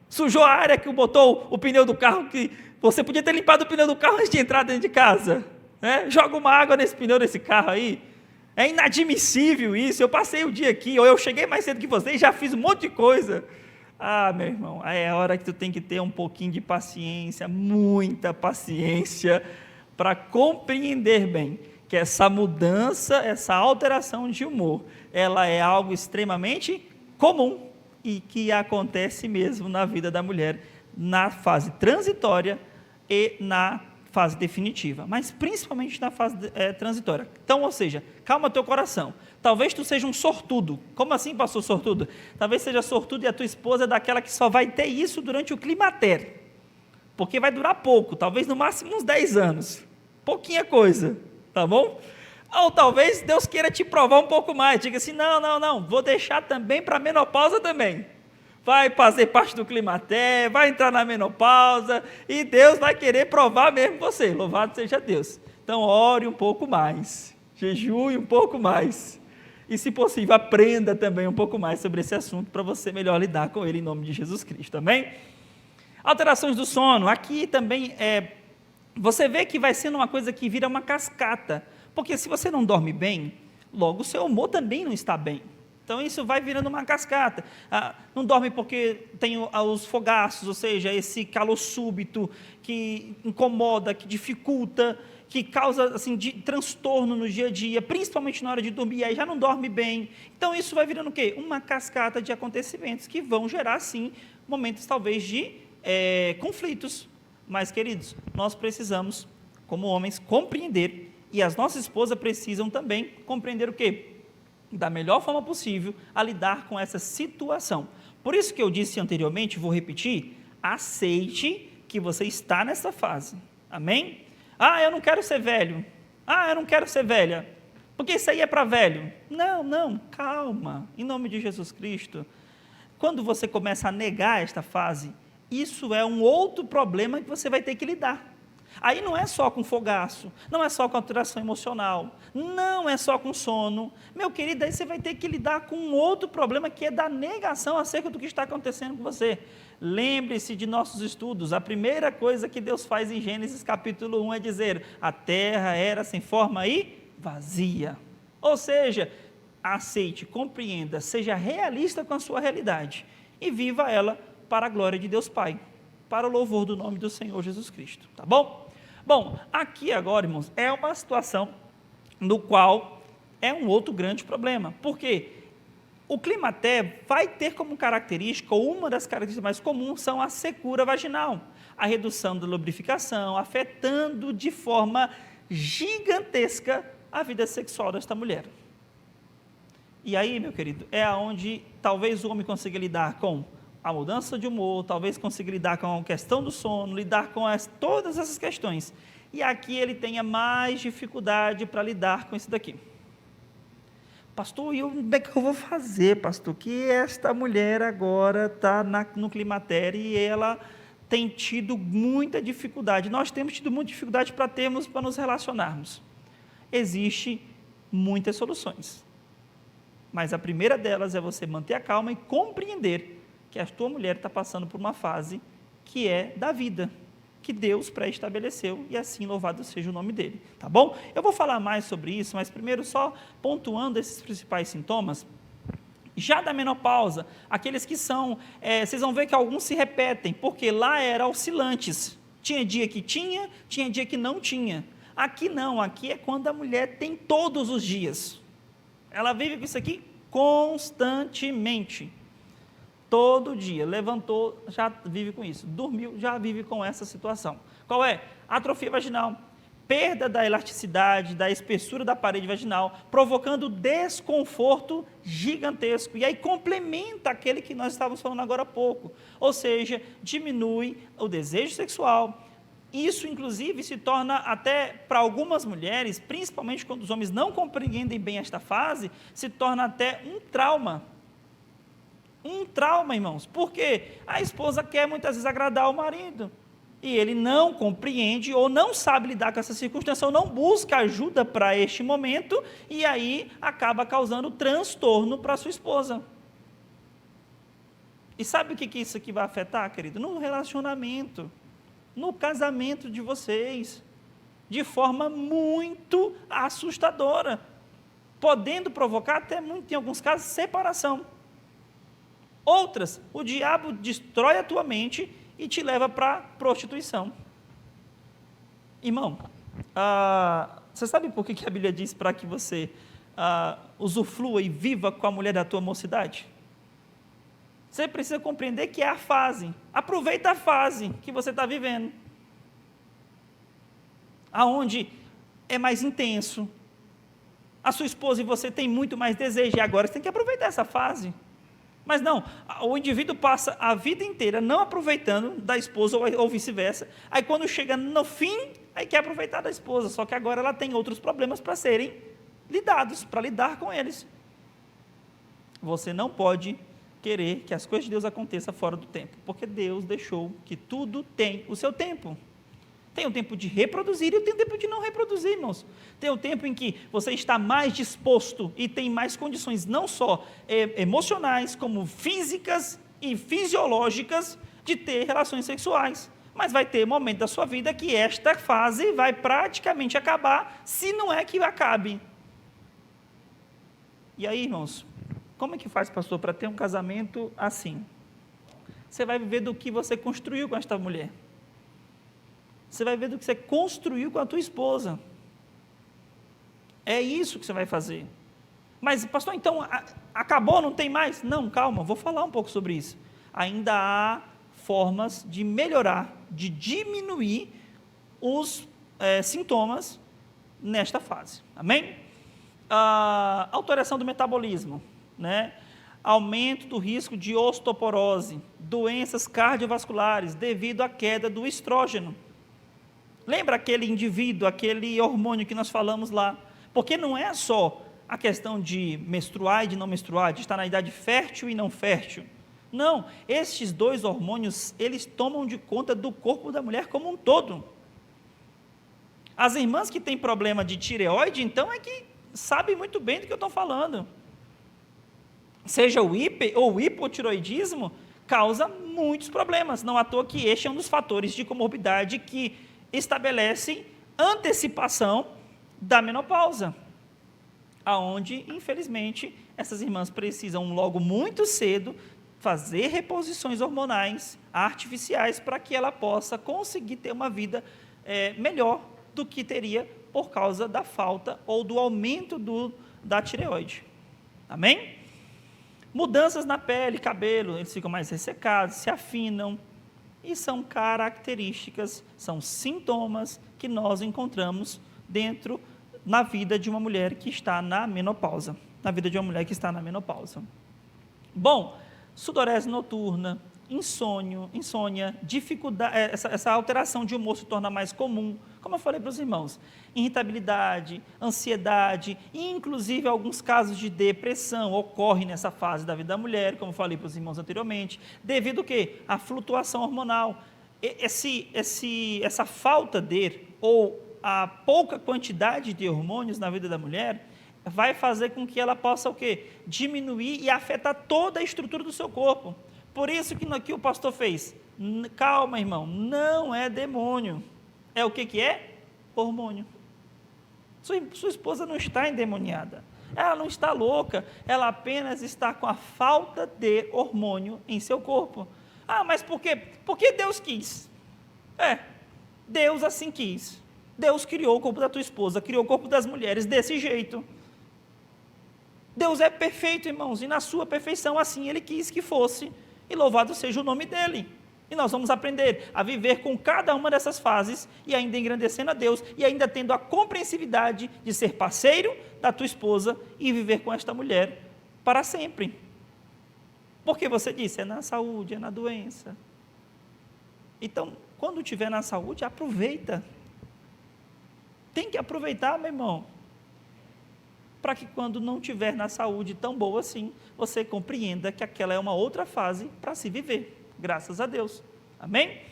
A: Sujou a área que botou o pneu do carro, que você podia ter limpado o pneu do carro antes de entrar dentro de casa. Né? Joga uma água nesse pneu desse carro aí. É inadmissível isso. Eu passei o dia aqui, ou eu cheguei mais cedo que você e já fiz um monte de coisa. Ah, meu irmão, aí é a hora que tu tem que ter um pouquinho de paciência, muita paciência, para compreender bem que essa mudança, essa alteração de humor, ela é algo extremamente comum e que acontece mesmo na vida da mulher, na fase transitória e na fase definitiva, mas principalmente na fase transitória. Então, ou seja, calma teu coração. Talvez tu seja um sortudo. Como assim, pastor, sortudo? Talvez seja sortudo e a tua esposa é daquela que só vai ter isso durante o climatério, porque vai durar pouco, talvez no máximo uns 10 anos. Pouquinha coisa, tá bom? Ou talvez Deus queira te provar um pouco mais, diga assim, não, vou deixar também para a menopausa também. Vai fazer parte do climatério, vai entrar na menopausa, e Deus vai querer provar mesmo você, louvado seja Deus. Então ore um pouco mais, jejue um pouco mais, e se possível aprenda também um pouco mais sobre esse assunto, para você melhor lidar com ele em nome de Jesus Cristo, amém? Alterações do sono, aqui também você vê que vai sendo uma coisa que vira uma cascata, porque se você não dorme bem, logo o seu humor também não está bem. Então isso vai virando uma cascata. Não dorme porque tem os fogaços, ou seja, esse calor súbito que incomoda, que dificulta, que causa assim, transtorno no dia a dia, principalmente na hora de dormir, aí já não dorme bem. Então isso vai virando o quê? Uma cascata de acontecimentos que vão gerar, sim, momentos talvez de conflitos. Mas, queridos, nós precisamos, como homens, compreender, e as nossas esposas precisam também compreender o quê? Da melhor forma possível, a lidar com essa situação. Por isso que eu disse anteriormente, vou repetir, aceite que você está nessa fase. Amém? Eu não quero ser velho. Eu não quero ser velha. Porque isso aí é para velho. Não, calma. Em nome de Jesus Cristo. Quando você começa a negar esta fase, isso é um outro problema que você vai ter que lidar. Aí não é só com fogaço, não é só com alteração emocional, não é só com sono. Meu querido, aí você vai ter que lidar com um outro problema que é da negação acerca do que está acontecendo com você. Lembre-se de nossos estudos, a primeira coisa que Deus faz em Gênesis capítulo 1 é dizer, a terra era sem forma e vazia. Ou seja, aceite, compreenda, seja realista com a sua realidade e viva ela para a glória de Deus Pai, para o louvor do nome do Senhor Jesus Cristo, tá bom? Bom, aqui agora, irmãos, é uma situação no qual é um outro grande problema, porque o climatério vai ter como característica, ou uma das características mais comuns, são a secura vaginal, a redução da lubrificação, afetando de forma gigantesca a vida sexual desta mulher. E aí, meu querido, é onde talvez o homem consiga lidar com a mudança de humor, talvez consiga lidar com a questão do sono, lidar com todas essas questões. E aqui ele tenha mais dificuldade para lidar com isso daqui. Pastor, e como é que eu vou fazer, pastor? Que esta mulher agora está no climatério e ela tem tido muita dificuldade. Nós temos tido muita dificuldade para nos relacionarmos. Existem muitas soluções. Mas a primeira delas é você manter a calma e compreender que a tua mulher está passando por uma fase que é da vida, que Deus pré-estabeleceu, e assim louvado seja o nome dele, tá bom? Eu vou falar mais sobre isso, mas primeiro só pontuando esses principais sintomas. Já da menopausa, aqueles que são, vocês vão ver que alguns se repetem, porque lá era oscilantes, tinha dia que tinha dia que não tinha. Aqui não, aqui é quando a mulher tem todos os dias, ela vive com isso aqui constantemente. Todo dia, levantou, já vive com isso, dormiu, já vive com essa situação. Qual é? Atrofia vaginal, perda da elasticidade, da espessura da parede vaginal, provocando desconforto gigantesco, e aí complementa aquele que nós estávamos falando agora há pouco, ou seja, diminui o desejo sexual. Isso, inclusive, se torna até, para algumas mulheres, principalmente quando os homens não compreendem bem esta fase, se torna até um trauma. Um trauma, irmãos, porque a esposa quer muitas vezes agradar o marido, e ele não compreende ou não sabe lidar com essa circunstância, ou não busca ajuda para este momento, e aí acaba causando transtorno para sua esposa. E sabe o que isso aqui vai afetar, querido? No relacionamento, no casamento de vocês, de forma muito assustadora, podendo provocar até muito, em alguns casos, separação. Outras, o diabo destrói a tua mente e te leva para a prostituição. Irmão, você sabe por que a Bíblia diz para que você usufrua e viva com a mulher da tua mocidade? Você precisa compreender que é a fase. Aproveita a fase que você está vivendo. Aonde é mais intenso. A sua esposa e você têm muito mais desejo, e agora você tem que aproveitar essa fase. Mas não, o indivíduo passa a vida inteira não aproveitando da esposa ou vice-versa. Aí quando chega no fim, aí quer aproveitar da esposa, só que agora ela tem outros problemas para serem lidados, para lidar com eles. Você não pode querer que as coisas de Deus aconteçam fora do tempo, porque Deus deixou que tudo tem o seu tempo. Tem o tempo de reproduzir e tem o tempo de não reproduzir, irmãos. Tem o tempo em que você está mais disposto e tem mais condições, não só emocionais, como físicas e fisiológicas, de ter relações sexuais. Mas vai ter momento da sua vida que esta fase vai praticamente acabar, se não é que acabe. E aí, irmãos, como é que faz, pastor, para ter um casamento assim? Você vai viver do que você construiu com esta mulher. Você vai ver do que você construiu com a tua esposa. É isso que você vai fazer. Mas, pastor, então, acabou, não tem mais? Não, calma, vou falar um pouco sobre isso. Ainda há formas de melhorar, de diminuir os sintomas nesta fase. Amém? Alteração do metabolismo, né? Aumento do risco de osteoporose, doenças cardiovasculares devido à queda do estrógeno. Lembra aquele indivíduo, aquele hormônio que nós falamos lá? Porque não é só a questão de menstruar e de não menstruar, de estar na idade fértil e não fértil. Não, estes dois hormônios, eles tomam de conta do corpo da mulher como um todo. As irmãs que têm problema de tireoide, então, é que sabem muito bem do que eu estou falando. Seja o hiper ou o hipotireoidismo, causa muitos problemas. Não à toa que este é um dos fatores de comorbidade que estabelecem antecipação da menopausa, aonde, infelizmente, essas irmãs precisam logo muito cedo fazer reposições hormonais artificiais para que ela possa conseguir ter uma vida melhor do que teria por causa da falta ou do aumento da tireoide. Amém? Mudanças na pele, cabelo, eles ficam mais ressecados, se afinam, e são características, são sintomas que nós encontramos na vida de uma mulher que está na menopausa. Bom, sudorese noturna, insônia, dificuldade, essa alteração de humor se torna mais comum, como eu falei para os irmãos, irritabilidade, ansiedade, e inclusive alguns casos de depressão ocorrem nessa fase da vida da mulher, como eu falei para os irmãos anteriormente, devido ao quê? À flutuação hormonal. Essa falta ou a pouca quantidade de hormônios na vida da mulher vai fazer com que ela possa o quê? Diminuir e afetar toda a estrutura do seu corpo. Por isso que o pastor fez. Calma, irmão, não é demônio. É o que é? Hormônio. Sua esposa não está endemoniada. Ela não está louca. Ela apenas está com a falta de hormônio em seu corpo. Mas por quê? Porque Deus quis. Deus assim quis. Deus criou o corpo da tua esposa, criou o corpo das mulheres desse jeito. Deus é perfeito, irmãos, e na sua perfeição assim Ele quis que fosse. E louvado seja o nome dEle. E nós vamos aprender a viver com cada uma dessas fases, e ainda engrandecendo a Deus, e ainda tendo a compreensividade de ser parceiro da tua esposa, e viver com esta mulher para sempre. Porque você disse, é na saúde, é na doença. Então, quando estiver na saúde, aproveita. Tem que aproveitar, meu irmão. Para que quando não estiver na saúde tão boa assim, você compreenda que aquela é uma outra fase para se viver. Graças a Deus. Amém?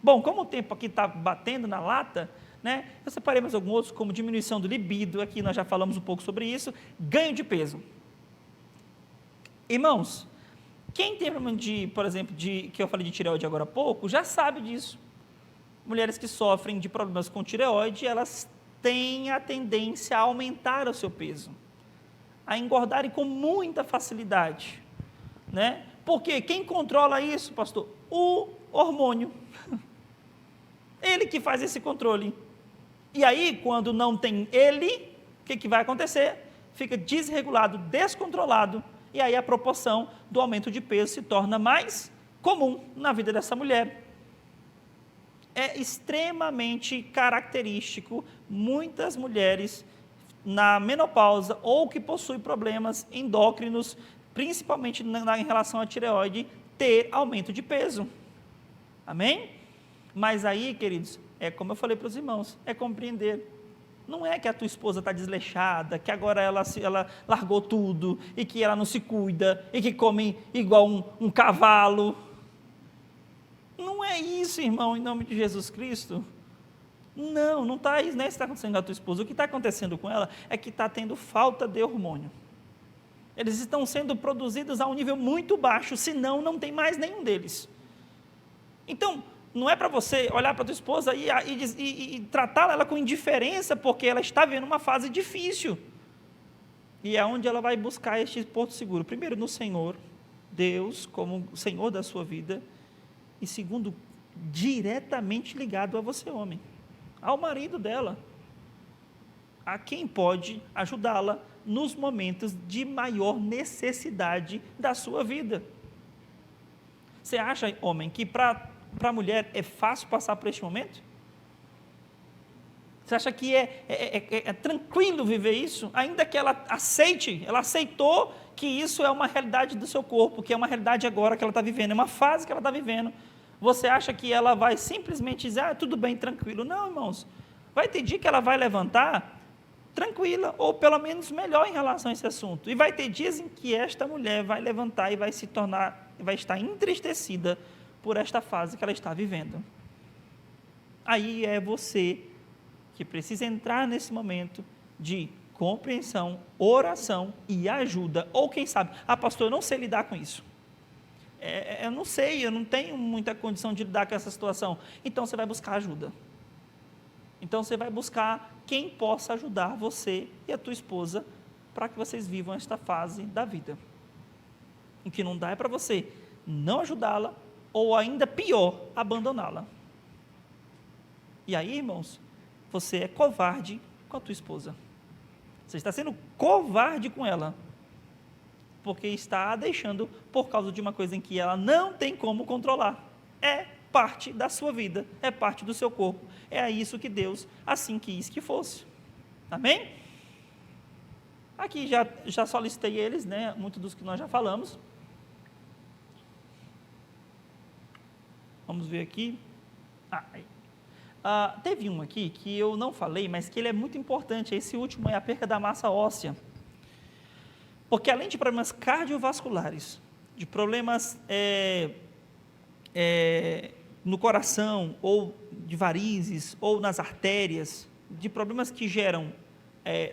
A: Bom, como o tempo aqui está batendo na lata, né, eu separei mais alguns outros, como diminuição do libido, aqui nós já falamos um pouco sobre isso, ganho de peso. Irmãos, quem tem problema de, por exemplo, que eu falei de tireoide agora há pouco, já sabe disso. Mulheres que sofrem de problemas com tireoide, elas têm a tendência a aumentar o seu peso, a engordarem com muita facilidade, né? Porque quem controla isso, pastor? O hormônio. Ele que faz esse controle. E aí, quando não tem ele, o que vai acontecer? Fica desregulado, descontrolado, e aí a proporção do aumento de peso se torna mais comum na vida dessa mulher. É extremamente característico muitas mulheres na menopausa ou que possuem problemas endócrinos, principalmente em relação à tireoide, ter aumento de peso. Amém? Mas aí, queridos, é como eu falei para os irmãos, é compreender. Não é que a tua esposa está desleixada, que agora ela largou tudo, e que ela não se cuida, e que come igual um cavalo. Não é isso, irmão, em nome de Jesus Cristo. Não está isso, não é isso que está acontecendo com a tua esposa. O que está acontecendo com ela é que está tendo falta de hormônio. Eles estão sendo produzidos a um nível muito baixo, senão não tem mais nenhum deles. Então, não é para você olhar para a tua esposa e tratá-la com indiferença, porque ela está vivendo uma fase difícil. E é onde ela vai buscar este porto seguro. Primeiro, no Senhor, Deus como Senhor da sua vida. E segundo, diretamente ligado a você, homem, ao marido dela, a quem pode ajudá-la nos momentos de maior necessidade da sua vida. Você acha, homem, que para a mulher é fácil passar por este momento? Você acha que é tranquilo viver isso? Ainda que ela aceite, ela aceitou que isso é uma realidade do seu corpo, que é uma realidade agora que ela está vivendo, é uma fase que ela está vivendo. Você acha que ela vai simplesmente dizer, tudo bem, tranquilo? Não, irmãos. Vai ter dia que ela vai levantar tranquila, ou pelo menos melhor em relação a esse assunto. E vai ter dias em que esta mulher vai levantar e vai estar entristecida por esta fase que ela está vivendo. Aí é você que precisa entrar nesse momento de compreensão, oração e ajuda. Ou quem sabe, pastor, eu não sei lidar com isso. Eu não sei, eu não tenho muita condição de lidar com essa situação. Então você vai buscar ajuda. Então você vai buscar quem possa ajudar você e a tua esposa para que vocês vivam esta fase da vida. O que não dá é para você não ajudá-la ou ainda pior, abandoná-la. E aí, irmãos, você é covarde com a tua esposa. Você está sendo covarde com ela, porque está a deixando por causa de uma coisa em que ela não tem como controlar. É parte da sua vida, é parte do seu corpo. É isso que Deus assim quis que fosse. Amém? Aqui já só listei eles, né? Muitos dos que nós já falamos. Vamos ver aqui. Teve um aqui que eu não falei, mas que ele é muito importante. Esse último é a perca da massa óssea. Porque além de problemas cardiovasculares, de problemas no coração, ou de varizes, ou nas artérias, de problemas que geram,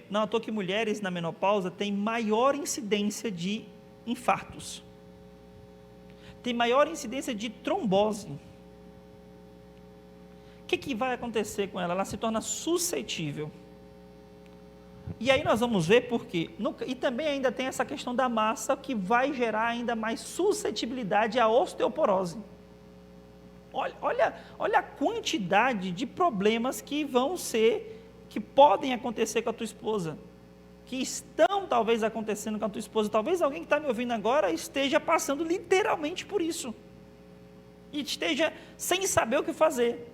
A: não à toa que mulheres na menopausa têm maior incidência de infartos, tem maior incidência de trombose. O que vai acontecer com ela? Ela se torna suscetível. E aí nós vamos ver por quê. E também ainda tem essa questão da massa, que vai gerar ainda mais suscetibilidade à osteoporose. Olha a quantidade de problemas que podem acontecer com a tua esposa, que estão talvez acontecendo com a tua esposa. Talvez alguém que está me ouvindo agora esteja passando literalmente por isso, e esteja sem saber o que fazer.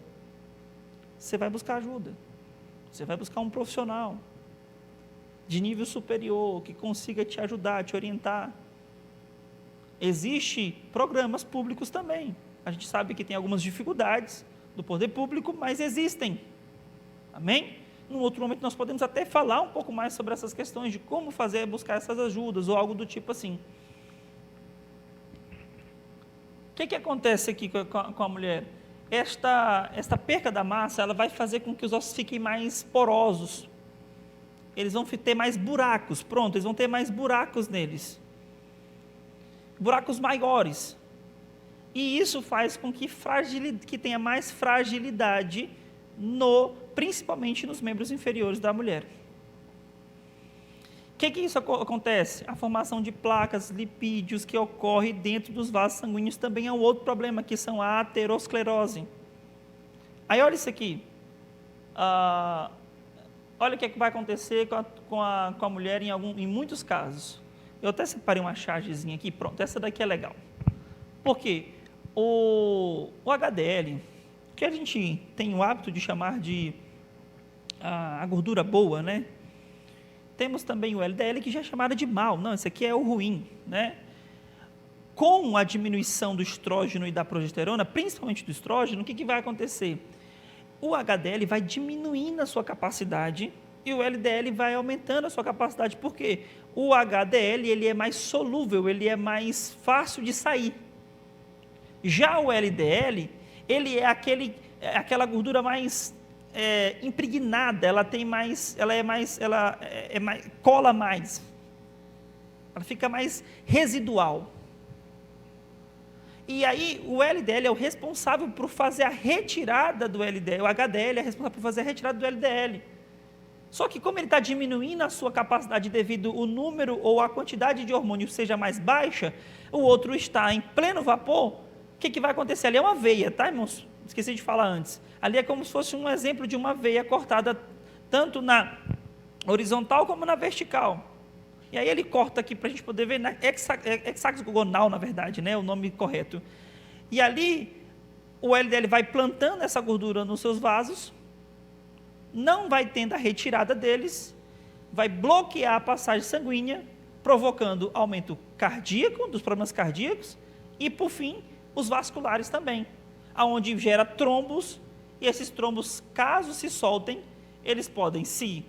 A: Você vai buscar ajuda, você vai buscar um profissional de nível superior, que consiga te ajudar, te orientar. Existem programas públicos também. A gente sabe que tem algumas dificuldades do poder público, mas existem. Amém? Num outro momento nós podemos até falar um pouco mais sobre essas questões de como buscar essas ajudas, ou algo do tipo assim. O que acontece aqui com a mulher? esta perca da massa, ela vai fazer com que os ossos fiquem mais porosos. Eles vão ter mais buracos, pronto, eles vão ter mais buracos neles. Buracos maiores. E isso faz com que tenha mais fragilidade, principalmente nos membros inferiores da mulher. O que isso acontece? A formação de placas, lipídios que ocorre dentro dos vasos sanguíneos também é um outro problema, que são a aterosclerose. Aí olha isso aqui. Olha o que vai acontecer com a mulher em muitos casos. Eu até separei uma chargezinha aqui, pronto, essa daqui é legal. Por quê? O HDL, que a gente tem o hábito de chamar de a gordura boa, né? Temos também o LDL, que já é chamado de mal. Não, esse aqui é o ruim, né? Com a diminuição do estrógeno e da progesterona, principalmente do estrógeno, o que vai acontecer? O HDL vai diminuindo a sua capacidade e o LDL vai aumentando a sua capacidade. Por quê? O HDL ele é mais solúvel, ele é mais fácil de sair. Já o LDL, ele é aquela gordura mais impregnada, cola mais, ela fica mais residual. E aí o LDL é o responsável por fazer a retirada do LDL, o HDL é responsável por fazer a retirada do LDL. Só que como ele está diminuindo a sua capacidade devido o número ou a quantidade de hormônio seja mais baixa, o outro está em pleno vapor, o que vai acontecer? Ali é uma veia, tá, irmãos? Esqueci de falar antes. Ali é como se fosse um exemplo de uma veia cortada tanto na horizontal como na vertical. E aí ele corta aqui para a gente poder ver, hexagonal, na verdade, né, o nome correto. E ali o LDL vai plantando essa gordura nos seus vasos, não vai tendo a retirada deles, vai bloquear a passagem sanguínea, provocando aumento cardíaco, dos problemas cardíacos, e por fim, os vasculares também, aonde gera trombos, e esses trombos, caso se soltem, eles podem, se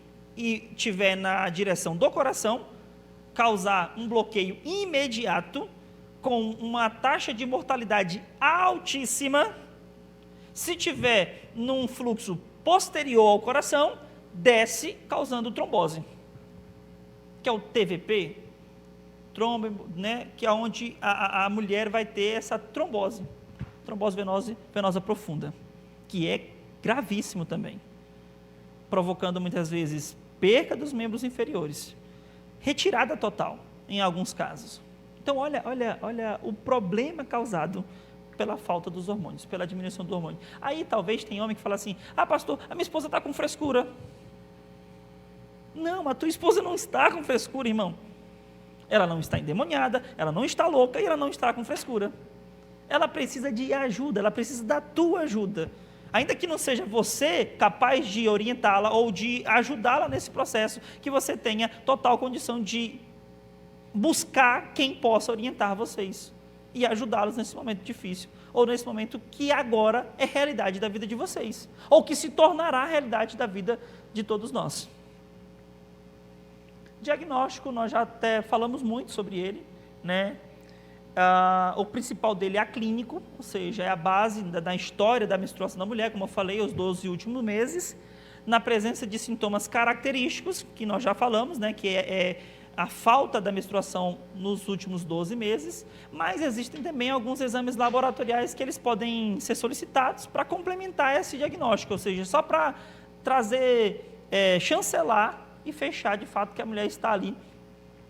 A: tiver na direção do coração, causar um bloqueio imediato, com uma taxa de mortalidade altíssima. Se tiver num fluxo posterior ao coração, desce, causando trombose, que é o TVP, né, que é onde a mulher vai ter essa trombose venosa profunda, que é gravíssimo também, provocando muitas vezes perca dos membros inferiores, retirada total em alguns casos. Então olha o problema causado pela falta dos hormônios, pela diminuição do hormônio. Aí talvez tem homem que fala assim: pastor, a minha esposa está com frescura. Não, a tua esposa não está com frescura, irmão. Ela não está endemoniada, ela não está louca e ela não está com frescura. Ela precisa de ajuda, ela precisa da tua ajuda. Ainda que não seja você capaz de orientá-la ou de ajudá-la nesse processo, que você tenha total condição de buscar quem possa orientar vocês e ajudá-los nesse momento difícil, ou nesse momento que agora é realidade da vida de vocês, ou que se tornará a realidade da vida de todos nós. Diagnóstico, nós já até falamos muito sobre ele, né? O principal dele é aclínico, ou seja, é a base da história da menstruação da mulher, como eu falei, os 12 últimos meses, na presença de sintomas característicos, que nós já falamos, né, que é a falta da menstruação nos últimos 12 meses, mas existem também alguns exames laboratoriais que eles podem ser solicitados para complementar esse diagnóstico, ou seja, só para trazer, chancelar e fechar de fato que a mulher está ali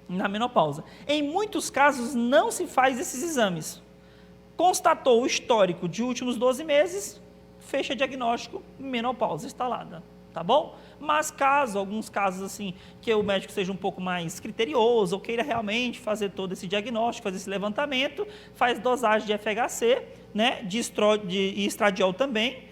A: na menopausa. Em muitos casos não se faz esses exames. Constatou o histórico de últimos 12 meses, fecha diagnóstico, menopausa instalada, tá bom? Mas alguns casos assim, que o médico seja um pouco mais criterioso, ou queira realmente fazer todo esse diagnóstico, fazer esse levantamento, faz dosagem de FHC, né, de estradiol também,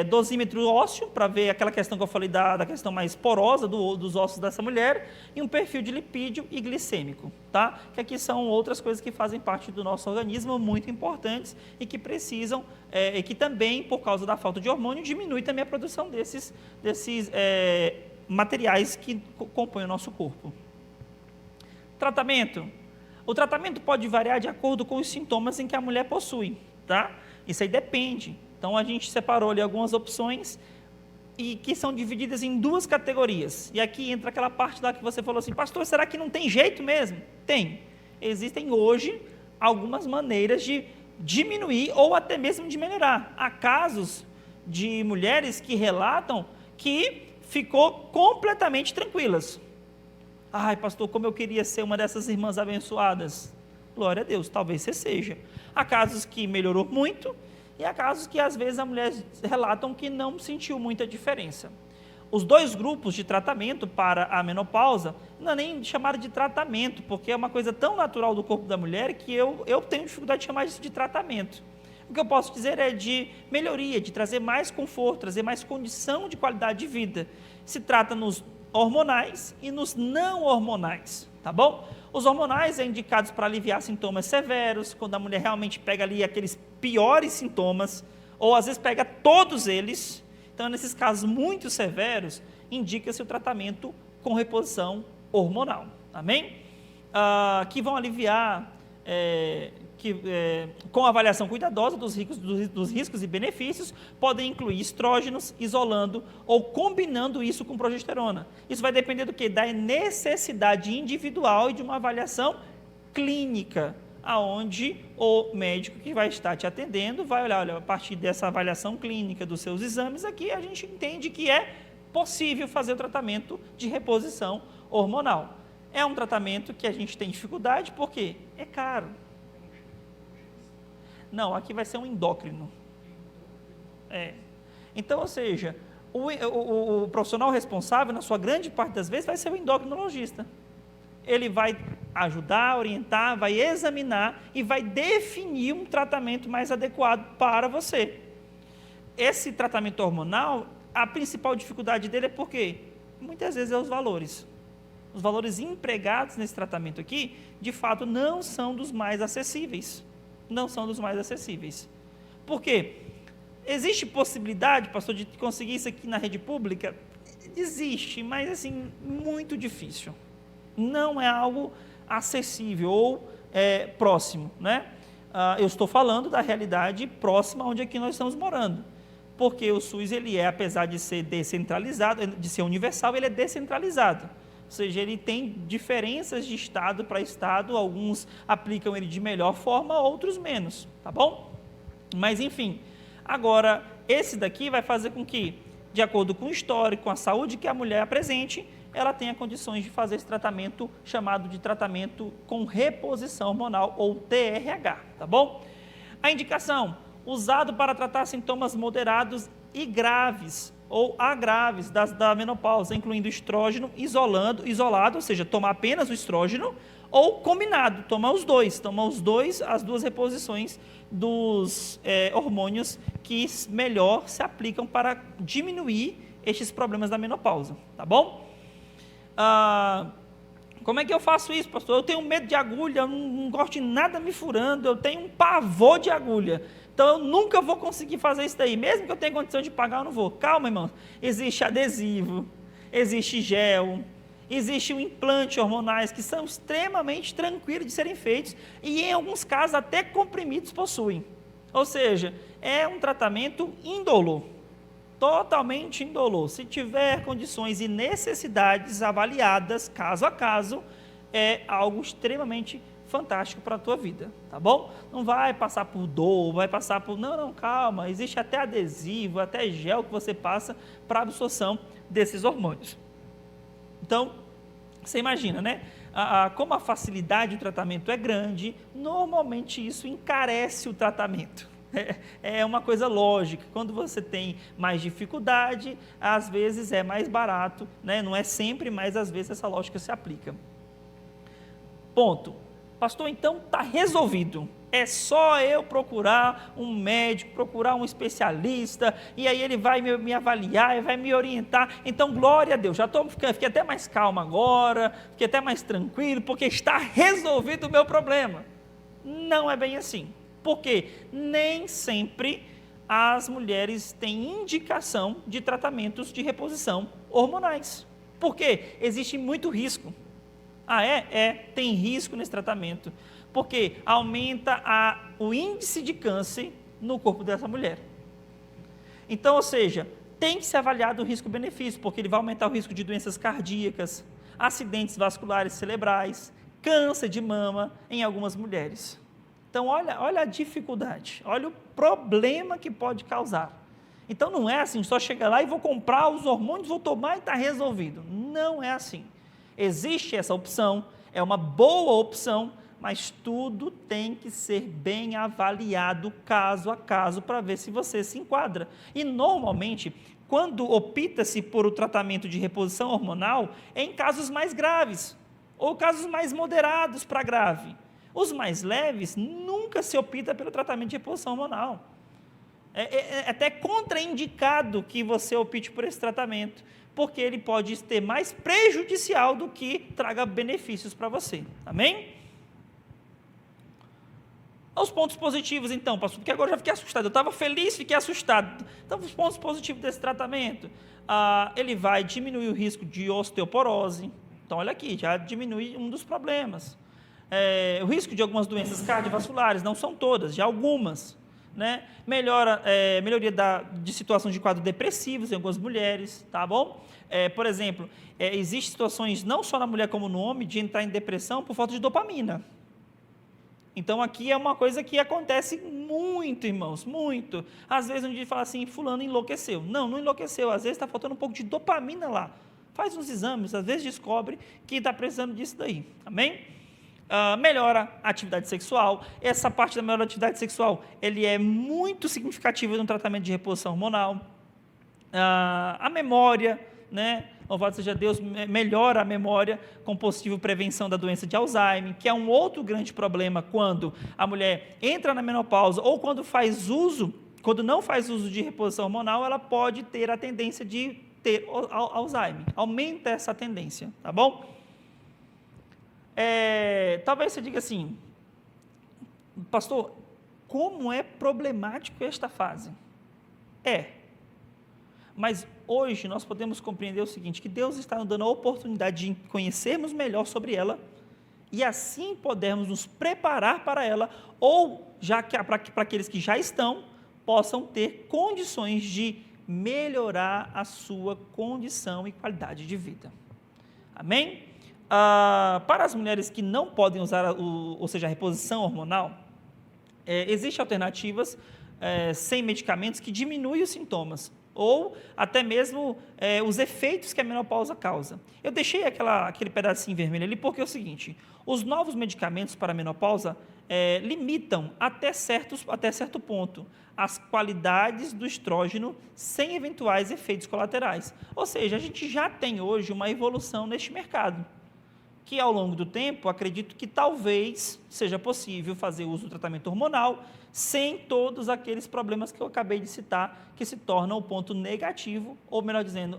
A: dosímetro ósseo, para ver aquela questão que eu falei da questão mais porosa dos ossos dessa mulher, e um perfil de lipídio e glicêmico, tá? Que aqui são outras coisas que fazem parte do nosso organismo, muito importantes, e que precisam, e que também, por causa da falta de hormônio, diminui também a produção desses materiais que compõem o nosso corpo. Tratamento. O tratamento pode variar de acordo com os sintomas em que a mulher possui, tá? Isso aí depende. Então, a gente separou ali algumas opções e que são divididas em duas categorias. E aqui entra aquela parte lá que você falou assim, pastor, será que não tem jeito mesmo? Tem. Existem hoje algumas maneiras de diminuir ou até mesmo de melhorar. Há casos de mulheres que relatam que ficou completamente tranquilas. Ai, pastor, como eu queria ser uma dessas irmãs abençoadas. Glória a Deus, talvez você seja. Há casos que melhorou muito, e há casos que às vezes as mulheres relatam que não sentiu muita diferença. Os dois grupos de tratamento para a menopausa, não é nem chamar de tratamento, porque é uma coisa tão natural do corpo da mulher que eu tenho dificuldade de chamar isso de tratamento. O que eu posso dizer é de melhoria, de trazer mais conforto, trazer mais condição de qualidade de vida. Se trata nos hormonais e nos não hormonais, tá bom? Os hormonais são indicados para aliviar sintomas severos, quando a mulher realmente pega ali aqueles piores sintomas, ou às vezes pega todos eles. Então, nesses casos muito severos, indica-se o tratamento com reposição hormonal, amém? Que vão aliviar, com avaliação cuidadosa dos riscos e benefícios, podem incluir estrógenos, isolando ou combinando isso com progesterona. Isso vai depender do quê? Da necessidade individual e de uma avaliação clínica, aonde o médico que vai estar te atendendo vai olhar, olha, a partir dessa avaliação clínica dos seus exames aqui, a gente entende que é possível fazer o tratamento de reposição hormonal. É um tratamento que a gente tem dificuldade, porque é caro. Não, aqui vai ser um endócrino. Então, ou seja, o profissional responsável, na sua grande parte das vezes, vai ser o endocrinologista. Ele vai ajudar, orientar, vai examinar e vai definir um tratamento mais adequado para você. Esse tratamento hormonal, a principal dificuldade dele é porque muitas vezes é os valores. Os valores empregados nesse tratamento aqui, de fato, não são dos mais acessíveis. Não são dos mais acessíveis. Por quê? Existe possibilidade, pastor, de conseguir isso aqui na rede pública? Existe, mas assim, muito difícil. Não é algo acessível ou próximo, né? Eu estou falando da realidade próxima onde aqui nós estamos morando. Porque o SUS, ele é, apesar de ser descentralizado, de ser universal, ele é descentralizado. Ou seja, ele tem diferenças de estado para estado, alguns aplicam ele de melhor forma, outros menos, tá bom? Mas enfim, agora, esse daqui vai fazer com que, de acordo com o histórico, com a saúde que a mulher apresente, ela tenha condições de fazer esse tratamento chamado de tratamento com reposição hormonal, ou TRH, tá bom? A indicação, usado para tratar sintomas moderados e graves, ou agraves da menopausa, incluindo estrógeno isolado, ou seja, tomar apenas o estrógeno, ou combinado, tomar os dois, as duas reposições dos hormônios que melhor se aplicam para diminuir estes problemas da menopausa, tá bom? Como é que eu faço isso, pastor? Eu tenho medo de agulha, eu não gosto de nada me furando, eu tenho um pavor de agulha. Então, eu nunca vou conseguir fazer isso daí. Mesmo que eu tenha condição de pagar, eu não vou. Calma, irmão. Existe adesivo, existe gel, existe o implante hormonais, que são extremamente tranquilos de serem feitos, e em alguns casos até comprimidos possuem. Ou seja, é um tratamento indolor, totalmente indolor. Se tiver condições e necessidades avaliadas, caso a caso, é algo extremamente fantástico para a tua vida, tá bom? Não vai passar por dor, vai passar por... Não, calma, existe até adesivo, até gel que você passa para absorção desses hormônios. Então, você imagina, né? Como a facilidade do tratamento é grande, normalmente isso encarece o tratamento. É uma coisa lógica. Quando você tem mais dificuldade, às vezes é mais barato, né? Não é sempre, mas às vezes essa lógica se aplica. Ponto. Pastor, então está resolvido. É só eu procurar um médico, procurar um especialista, e aí ele vai me avaliar, vai me orientar. Então, glória a Deus, fiquei até mais calma agora, fiquei até mais tranquilo, porque está resolvido o meu problema. Não é bem assim. Porque nem sempre as mulheres têm indicação de tratamentos de reposição hormonais. Por quê? Existe muito risco. Tem risco nesse tratamento, porque aumenta o índice de câncer no corpo dessa mulher. Então, ou seja, tem que ser avaliado o risco-benefício, porque ele vai aumentar o risco de doenças cardíacas, acidentes vasculares cerebrais, câncer de mama em algumas mulheres. Então, olha a dificuldade, olha o problema que pode causar. Então, não é assim, só chegar lá e vou comprar os hormônios, vou tomar e está resolvido. Não é assim. Existe essa opção, é uma boa opção, mas tudo tem que ser bem avaliado caso a caso para ver se você se enquadra. E, normalmente, quando opta-se por o tratamento de reposição hormonal, é em casos mais graves, ou casos mais moderados para grave. Os mais leves, nunca se opta pelo tratamento de reposição hormonal. É até contraindicado que você opte por esse tratamento, porque ele pode ser mais prejudicial do que traga benefícios para você. Amém? Os pontos positivos, então, pastor, porque agora eu já fiquei assustado. Eu estava feliz, fiquei assustado. Então, os pontos positivos desse tratamento, ele vai diminuir o risco de osteoporose. Então, olha aqui, já diminui um dos problemas. O risco de algumas doenças cardiovasculares, não são todas, já algumas. Né? Melhoria de situações de quadros depressivos em algumas mulheres, tá bom? Por exemplo, existem situações, não só na mulher como no homem, de entrar em depressão por falta de dopamina. Então, aqui é uma coisa que acontece muito, irmãos, muito. Às vezes, um dia fala assim, fulano enlouqueceu. Não enlouqueceu, às vezes está faltando um pouco de dopamina lá. Faz uns exames, às vezes descobre que está precisando disso daí, amém? Melhora a atividade sexual. Essa parte da melhora da atividade sexual, ele é muito significativa no tratamento de reposição hormonal. A memória, né? Louvado seja Deus, melhora a memória com possível prevenção da doença de Alzheimer, que é um outro grande problema quando a mulher entra na menopausa ou quando não faz uso de reposição hormonal, ela pode ter a tendência de ter Alzheimer. Aumenta essa tendência, tá bom? Talvez você diga assim, pastor, como é problemático esta fase? Mas hoje nós podemos compreender o seguinte, que Deus está nos dando a oportunidade de conhecermos melhor sobre ela e assim podermos nos preparar para ela, ou já que para aqueles que já estão, possam ter condições de melhorar a sua condição e qualidade de vida. Amém? Para as mulheres que não podem usar, ou seja, a reposição hormonal, existem alternativas sem medicamentos que diminuem os sintomas, ou até mesmo os efeitos que a menopausa causa. Eu deixei aquele pedacinho vermelho ali porque é o seguinte, os novos medicamentos para a menopausa limitam até certo ponto as qualidades do estrógeno sem eventuais efeitos colaterais. Ou seja, a gente já tem hoje uma evolução neste mercado, que ao longo do tempo, acredito que talvez seja possível fazer uso do tratamento hormonal sem todos aqueles problemas que eu acabei de citar, que se tornam o ponto negativo, ou melhor dizendo,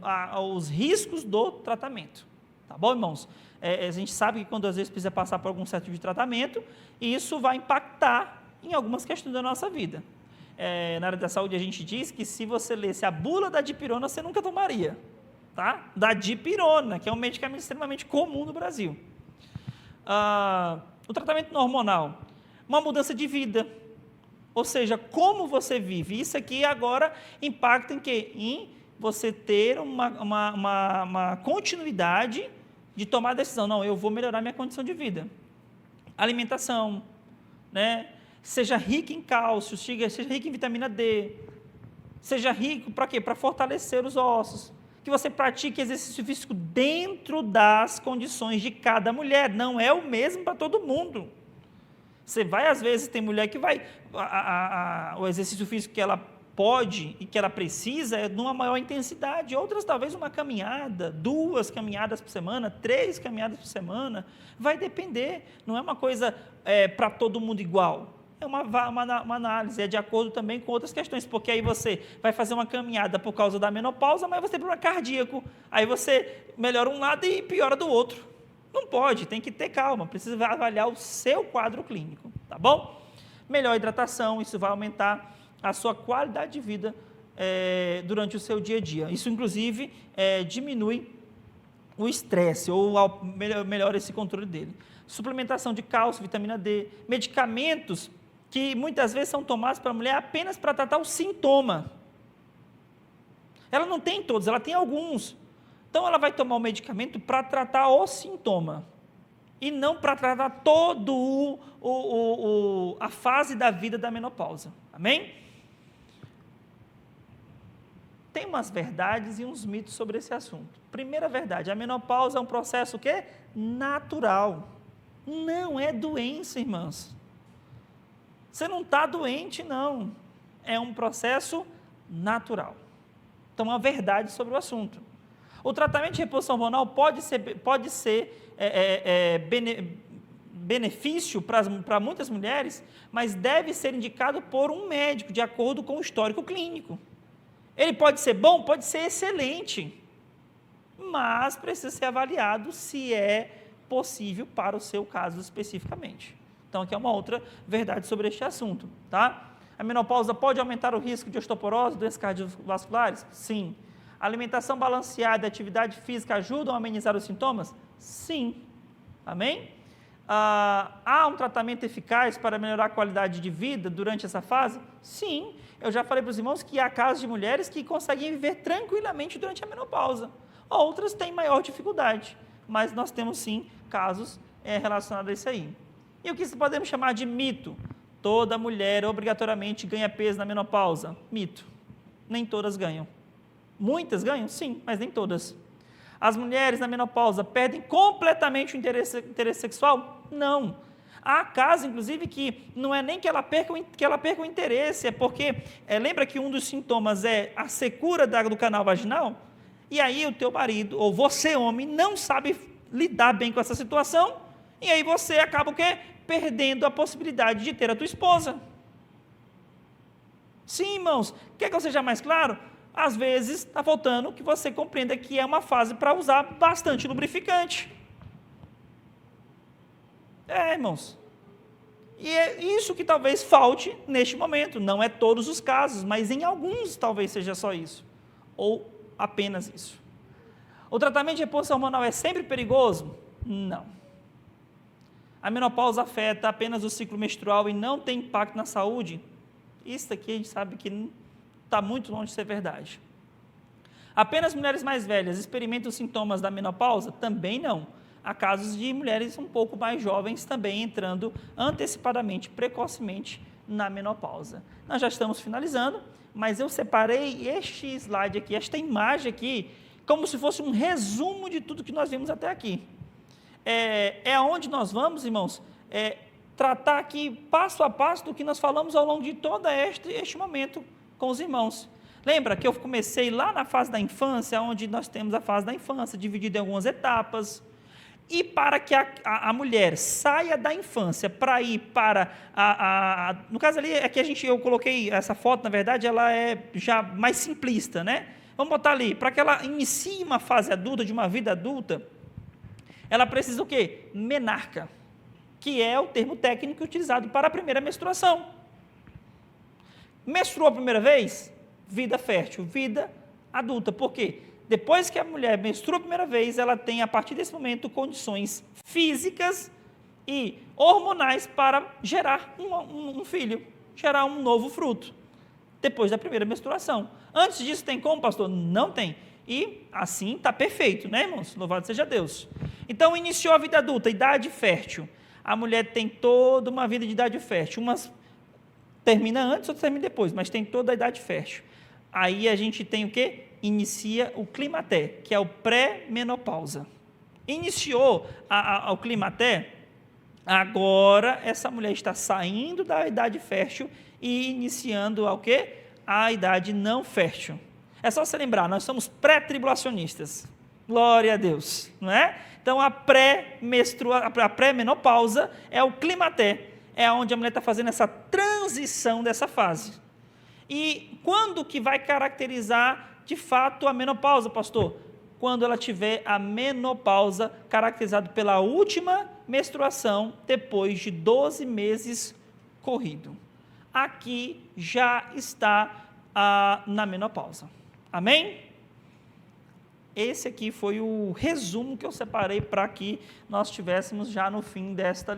A: os riscos do tratamento. Tá bom, irmãos? A gente sabe que quando às vezes precisa passar por algum certo tipo de tratamento, isso vai impactar em algumas questões da nossa vida. Na área da saúde a gente diz que se você lesse a bula da dipirona, você nunca tomaria. Tá? Da dipirona, que é um medicamento extremamente comum no Brasil. O tratamento hormonal, uma mudança de vida, ou seja, como você vive. Isso aqui agora impacta em quê? Em você ter uma continuidade de tomar a decisão. Não, eu vou melhorar minha condição de vida. Alimentação, né? Seja rica em cálcio, seja rica em vitamina D, seja rico para quê? Para fortalecer os ossos. Que você pratique exercício físico dentro das condições de cada mulher, não é o mesmo para todo mundo. Você vai, às vezes, tem mulher que vai, o exercício físico que ela pode e que ela precisa é numa maior intensidade, outras talvez uma caminhada, 2 caminhadas por semana, 3 caminhadas por semana, vai depender, não é uma coisa para todo mundo igual. É uma análise, é de acordo também com outras questões, porque aí você vai fazer uma caminhada por causa da menopausa, mas você tem problema cardíaco, aí você melhora um lado e piora do outro. Não pode, tem que ter calma, precisa avaliar o seu quadro clínico, tá bom? Melhor hidratação, isso vai aumentar a sua qualidade de vida durante o seu dia a dia. Isso, inclusive, diminui o estresse, ou melhora esse controle dele. Suplementação de cálcio, vitamina D, medicamentos que muitas vezes são tomados para a mulher apenas para tratar o sintoma. Ela não tem todos, ela tem alguns. Então ela vai tomar o medicamento para tratar o sintoma, e não para tratar todo a fase da vida da menopausa. Amém? Tem umas verdades e uns mitos sobre esse assunto. Primeira verdade, a menopausa é um processo o quê? Natural. Não é doença, irmãos. Você não está doente, não. É um processo natural. Então, uma verdade sobre o assunto. O tratamento de reposição hormonal pode ser benefício para muitas mulheres, mas deve ser indicado por um médico, de acordo com o histórico clínico. Ele pode ser bom? Pode ser excelente, mas precisa ser avaliado se é possível para o seu caso especificamente. Então, aqui é uma outra verdade sobre este assunto, tá? A menopausa pode aumentar o risco de osteoporose, doenças cardiovasculares? Sim. A alimentação balanceada e atividade física ajudam a amenizar os sintomas? Sim. Amém? Há um tratamento eficaz para melhorar a qualidade de vida durante essa fase? Sim. Eu já falei para os irmãos que há casos de mulheres que conseguem viver tranquilamente durante a menopausa. Outras têm maior dificuldade, mas nós temos sim casos relacionados a isso aí. E o que podemos chamar de mito? Toda mulher obrigatoriamente ganha peso na menopausa. Mito. Nem todas ganham. Muitas ganham? Sim, mas nem todas. As mulheres na menopausa perdem completamente o interesse sexual? Não. Há casos, inclusive, que não é nem que ela perca o interesse, é porque, lembra que um dos sintomas é a secura do canal vaginal? E aí o teu marido, ou você, homem, não sabe lidar bem com essa situação, e aí você acaba o quê? Perdendo a possibilidade de ter a tua esposa. Sim, irmãos, quer que eu seja mais claro? Às vezes está faltando que você compreenda que é uma fase para usar bastante lubrificante. Irmãos, e é isso que talvez falte neste momento. Não é todos os casos, mas em alguns talvez seja só isso, ou apenas isso. O tratamento de reposição hormonal é sempre perigoso? Não. A menopausa afeta apenas o ciclo menstrual e não tem impacto na saúde? Isso aqui a gente sabe que está muito longe de ser verdade. Apenas mulheres mais velhas experimentam os sintomas da menopausa? Também não. Há casos de mulheres um pouco mais jovens também entrando antecipadamente, precocemente na menopausa. Nós já estamos finalizando, mas eu separei este slide aqui, esta imagem aqui, como se fosse um resumo de tudo que nós vimos até aqui. É onde nós vamos, irmãos, tratar aqui passo a passo do que nós falamos ao longo de todo este momento com os irmãos. Lembra que eu comecei lá na fase da infância, onde nós temos a fase da infância dividida em algumas etapas, e para que a mulher saia da infância para ir para no caso ali é que eu coloquei essa foto, na verdade ela é já mais simplista, né? Vamos botar ali, para que ela inicie uma fase adulta, de uma vida adulta, ela precisa o quê? Menarca, que é o termo técnico utilizado para a primeira menstruação. Menstruou a primeira vez? Vida fértil, vida adulta. Por quê? Depois que a mulher menstrua a primeira vez, ela tem, a partir desse momento, condições físicas e hormonais para gerar um filho, gerar um novo fruto, depois da primeira menstruação. Antes disso, tem como, pastor? Não tem. E assim está perfeito, né, irmãos? Louvado seja Deus. Então, iniciou a vida adulta, idade fértil. A mulher tem toda uma vida de idade fértil. Umas termina antes, outras termina depois, mas tem toda a idade fértil. Aí a gente tem o quê? Inicia o climaté, que é o pré-menopausa. Iniciou o climaté, agora essa mulher está saindo da idade fértil e iniciando o quê? A idade não fértil. É só se lembrar, nós somos pré-tribulacionistas. Glória a Deus, não é? Então a pré-menopausa é o climaté, é onde a mulher está fazendo essa transição dessa fase. E quando que vai caracterizar de fato a menopausa, pastor? Quando ela tiver a menopausa caracterizada pela última menstruação depois de 12 meses corrido. Aqui já está na menopausa. Amém? esse aqui foi o resumo que eu separei para que nós tivéssemos já no fim desta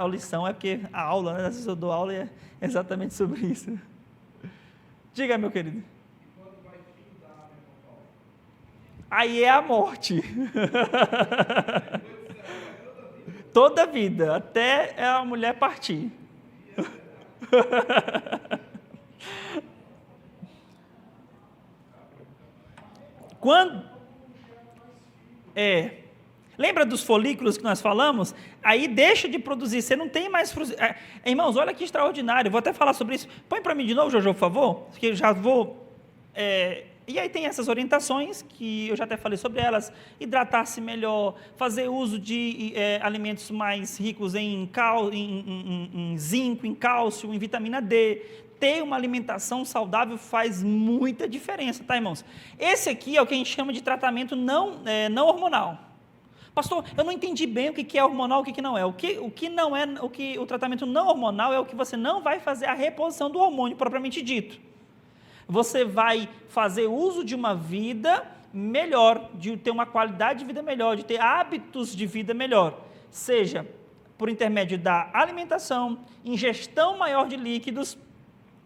A: lição, é porque a aula, né, às vezes eu dou aula e é exatamente sobre isso. Diga, meu querido. Aí é a morte. Toda vida, até a mulher partir. Quando lembra dos folículos que nós falamos? Aí deixa de produzir, você não tem mais... irmãos, olha que extraordinário, vou até falar sobre isso. Põe para mim de novo, Jojo, por favor, que eu já vou... E aí tem essas orientações, que eu já até falei sobre elas: hidratar-se melhor, fazer uso de alimentos mais ricos em zinco, em cálcio, em vitamina D. Ter uma alimentação saudável faz muita diferença, tá, irmãos? Esse aqui é o que a gente chama de tratamento não hormonal. Pastor, eu não entendi bem o que é hormonal e o que não é. O tratamento não hormonal é o que você não vai fazer a reposição do hormônio propriamente dito. Você vai fazer uso de uma vida melhor, de ter uma qualidade de vida melhor, de ter hábitos de vida melhor, seja por intermédio da alimentação, ingestão maior de líquidos,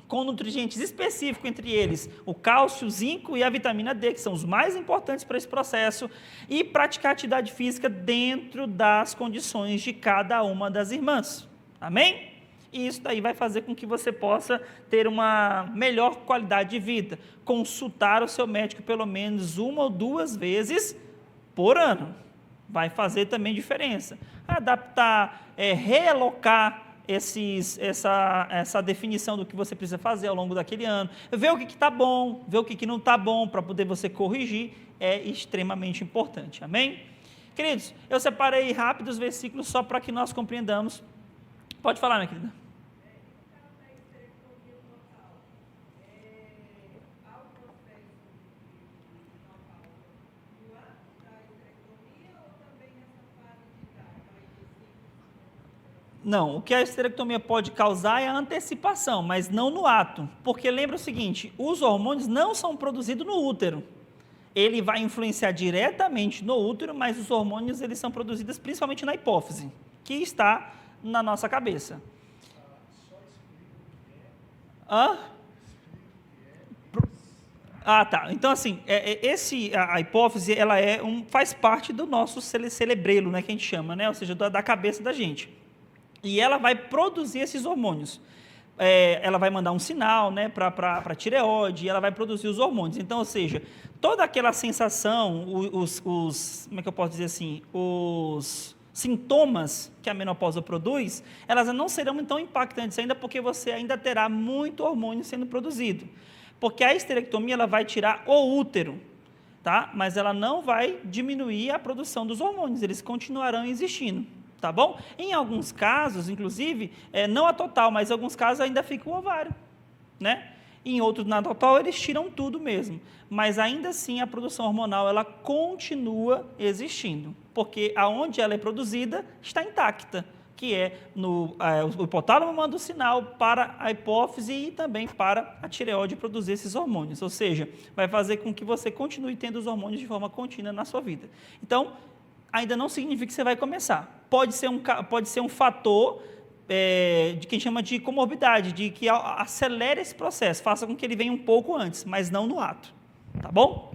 A: com nutrientes específicos, entre eles o cálcio, o zinco e a vitamina D, que são os mais importantes para esse processo, e praticar atividade física dentro das condições de cada uma das irmãs. Amém? E isso daí vai fazer com que você possa ter uma melhor qualidade de vida. Consultar o seu médico pelo menos 1 ou 2 vezes por ano. Vai fazer também diferença. Adaptar, realocar essa definição do que você precisa fazer ao longo daquele ano. Ver o que está bom, ver o que não está bom, para poder você corrigir, é extremamente importante. Amém? Queridos, eu separei rápidos versículos só para que nós compreendamos. Pode falar, minha querida. Não, o que a esterectomia pode causar é a antecipação, mas não no ato. Porque lembra o seguinte, os hormônios não são produzidos no útero. Ele vai influenciar diretamente no útero, mas os hormônios eles são produzidos principalmente na hipófise, que está na nossa cabeça. Tá. Então, assim, a hipófise, ela faz parte do nosso cerebelo, né, que a gente chama, né, ou seja, da cabeça da gente. E ela vai produzir esses hormônios. Ela vai mandar um sinal, né, para a tireoide, e ela vai produzir os hormônios. Então, ou seja, toda aquela sensação, como é que eu posso dizer assim, os sintomas que a menopausa produz, elas não serão tão impactantes ainda, porque você ainda terá muito hormônio sendo produzido. Porque a esterectomia, ela vai tirar o útero, tá? Mas ela não vai diminuir a produção dos hormônios, eles continuarão existindo, tá bom? Em alguns casos, inclusive, não a total, mas em alguns casos ainda fica o ovário, né? Em outros, na total, eles tiram tudo mesmo. Mas ainda assim, a produção hormonal, ela continua existindo, porque aonde ela é produzida, está intacta, que o hipotálamo manda o sinal para a hipófise e também para a tireoide produzir esses hormônios, ou seja, vai fazer com que você continue tendo os hormônios de forma contínua na sua vida. Então, ainda não significa que você vai começar. Pode ser um fator de que a gente chama de comorbidade, de que acelere esse processo, faça com que ele venha um pouco antes, mas não no ato, tá bom?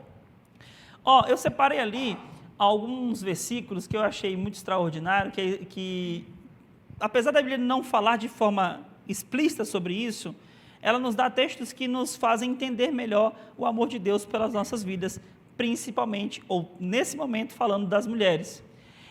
A: Eu separei ali alguns versículos que eu achei muito extraordinário, que apesar da Bíblia não falar de forma explícita sobre isso, ela nos dá textos que nos fazem entender melhor o amor de Deus pelas nossas vidas, principalmente, ou nesse momento, falando das mulheres.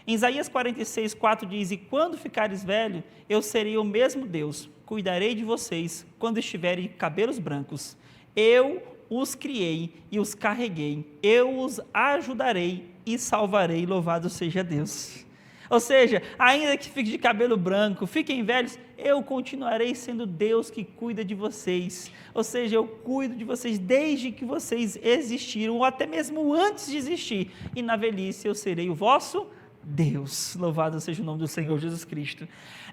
A: Em Isaías 46, 4 diz: e quando ficares velho, eu serei o mesmo Deus, cuidarei de vocês quando estiverem cabelos brancos. Eu os criei e os carreguei, eu os ajudarei e salvarei, louvado seja Deus. Ou seja, ainda que fique de cabelo branco, fiquem velhos, eu continuarei sendo Deus que cuida de vocês. Ou seja, eu cuido de vocês desde que vocês existiram, ou até mesmo antes de existir. E na velhice eu serei o vosso Deus. Louvado seja o nome do Senhor Jesus Cristo.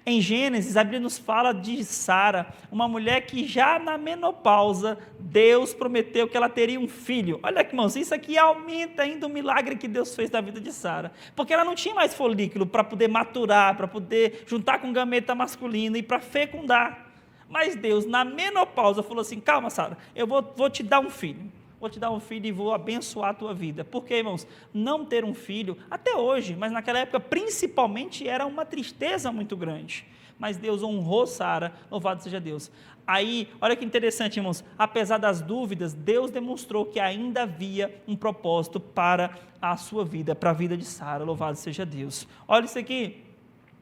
A: Em Gênesis, a Bíblia nos fala de Sara, uma mulher que já na menopausa, Deus prometeu que ela teria um filho. Olha que, irmãos, isso aqui aumenta ainda o milagre que Deus fez na vida de Sara, porque ela não tinha mais folículo para poder maturar, para poder juntar com gameta masculino e para fecundar. Mas Deus, na menopausa, falou assim: calma, Sara, eu vou te dar um filho. Vou te dar um filho e vou abençoar a tua vida. Porque, irmãos, não ter um filho, até hoje, mas naquela época principalmente, era uma tristeza muito grande. Mas Deus honrou Sara, louvado seja Deus. Aí, olha que interessante, irmãos, apesar das dúvidas, Deus demonstrou que ainda havia um propósito para a sua vida, para a vida de Sara, louvado seja Deus. Olha isso aqui.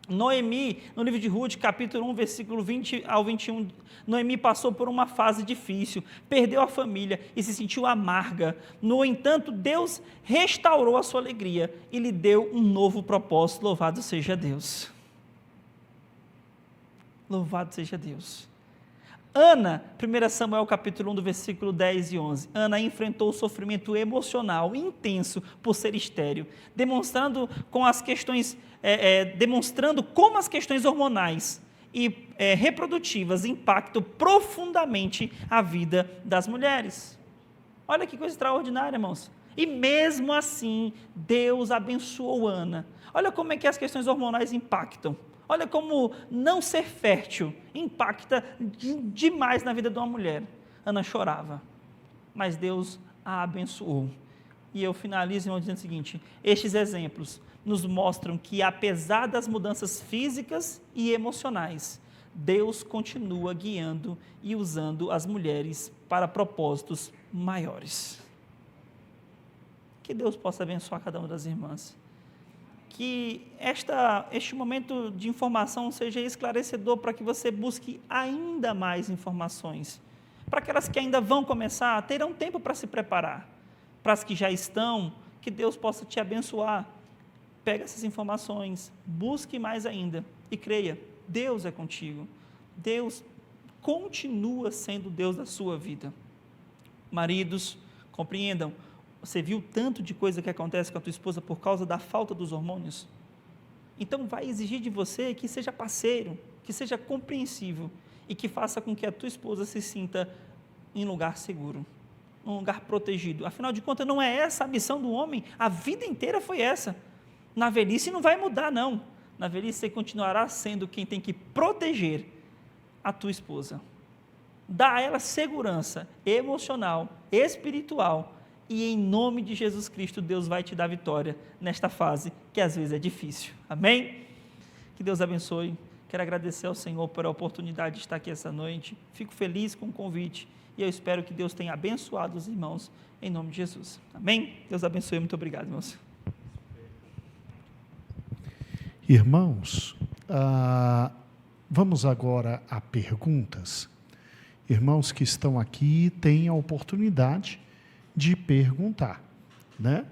A: Noemi, no livro de Ruth, capítulo 1, versículo 20 ao 21, Noemi passou por uma fase difícil, perdeu a família e se sentiu amarga. No entanto, Deus restaurou a sua alegria e lhe deu um novo propósito. Louvado seja Deus. Louvado seja Deus. Ana, 1 Samuel capítulo 1, do versículo 10 e 11, Ana enfrentou o sofrimento emocional intenso por ser estéril, demonstrando como as questões hormonais e reprodutivas impactam profundamente a vida das mulheres. Olha que coisa extraordinária, irmãos. E mesmo assim, Deus abençoou Ana. Olha como é que as questões hormonais impactam. Olha como não ser fértil impacta demais na vida de uma mulher. Ana chorava, mas Deus a abençoou. E eu finalizo, irmão, dizendo o seguinte: estes exemplos nos mostram que, apesar das mudanças físicas e emocionais, Deus continua guiando e usando as mulheres para propósitos maiores. Que Deus possa abençoar cada uma das irmãs. Que este momento de informação seja esclarecedor para que você busque ainda mais informações. Para aquelas que ainda vão começar, terão tempo para se preparar. Para as que já estão, que Deus possa te abençoar. Pega essas informações, busque mais ainda e creia, Deus é contigo. Deus continua sendo Deus da sua vida. Maridos, compreendam. Você viu tanto de coisa que acontece com a tua esposa por causa da falta dos hormônios? Então vai exigir de você que seja parceiro, que seja compreensível e que faça com que a tua esposa se sinta em lugar seguro, um lugar protegido. Afinal de contas, não é essa a missão do homem? A vida inteira foi essa. Na velhice não vai mudar, não. Na velhice você continuará sendo quem tem que proteger a tua esposa. Dá a ela segurança emocional, espiritual. E em nome de Jesus Cristo, Deus vai te dar vitória nesta fase, que às vezes é difícil. Amém? Que Deus abençoe. Quero agradecer ao Senhor por a oportunidade de estar aqui essa noite. Fico feliz com o convite e eu espero que Deus tenha abençoado os irmãos em nome de Jesus. Amém? Deus abençoe. Muito obrigado, irmãos.
B: Irmãos, vamos agora a perguntas. Irmãos que estão aqui têm a oportunidade de perguntar, né?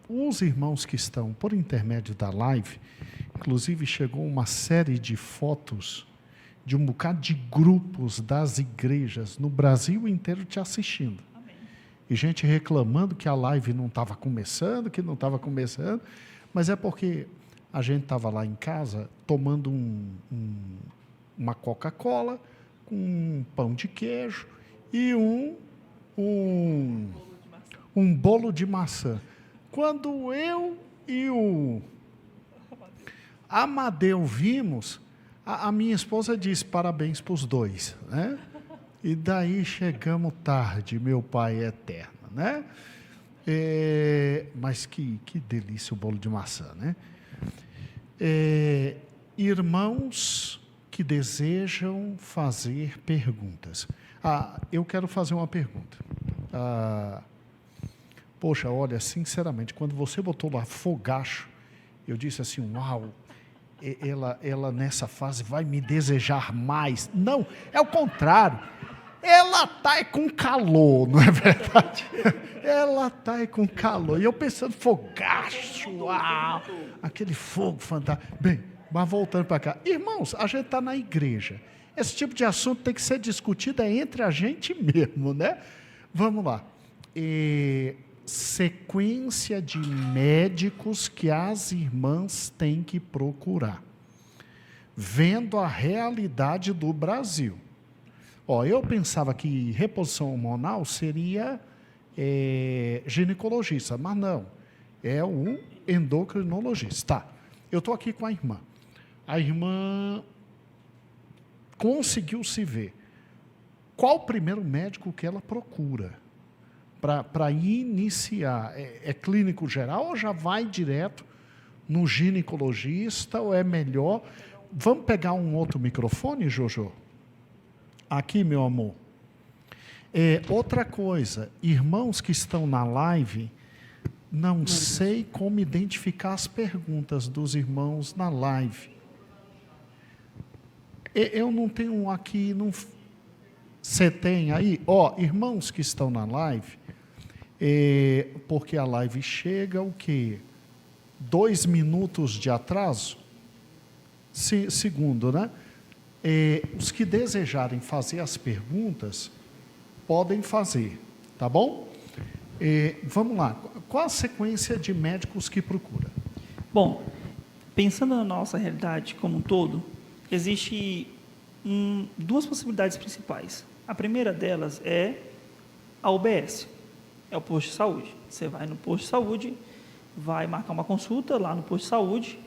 B: Os irmãos que estão por intermédio da live, inclusive chegou uma série de fotos de um bocado de grupos das igrejas no Brasil inteiro te assistindo. Amém. E gente reclamando que a live não estava começando, mas é porque a gente estava lá em casa tomando uma Coca-Cola com um pão de queijo e um bolo de maçã. Quando eu e o Amadeu vimos, a minha esposa disse parabéns para os dois, né? E daí chegamos tarde, meu pai é eterno, né? Mas que delícia o bolo de maçã, né? Irmãos que desejam fazer perguntas. Eu quero fazer uma pergunta. Poxa, olha, sinceramente, quando você botou lá fogacho, eu disse assim, uau, ela nessa fase vai me desejar mais. Não, é o contrário. Ela está com calor, não é verdade? Ela está com calor. E eu pensando, fogacho, uau, aquele fogo fantástico. Bem, mas voltando para cá. Irmãos, a gente está na igreja. Esse tipo de assunto tem que ser discutido entre a gente mesmo, né? Vamos lá. sequência de médicos que as irmãs têm que procurar, vendo a realidade do Brasil. Ó, eu pensava que reposição hormonal seria ginecologista, mas não, é um endocrinologista. Tá, eu estou aqui com a irmã. A irmã conseguiu se ver. Qual o primeiro médico que ela procura para iniciar? É clínico geral ou já vai direto no ginecologista ou é melhor? Vamos pegar um outro microfone, Jojo? Aqui, meu amor. Outra coisa, irmãos que estão na live, não sei como identificar as perguntas dos irmãos na live. Eu não tenho aqui, não. Você tem aí? Ó, irmãos que estão na live, porque a live chega o quê? 2 minutos de atraso? Segundo, né? Os que desejarem fazer as perguntas, podem fazer, tá bom? Vamos lá. Qual a sequência de médicos que procura?
A: Bom, pensando na nossa realidade como um todo, existe 2 possibilidades principais. A primeira delas é a UBS, é o posto de saúde. Você vai no posto de saúde, vai marcar uma consulta lá no posto de saúde,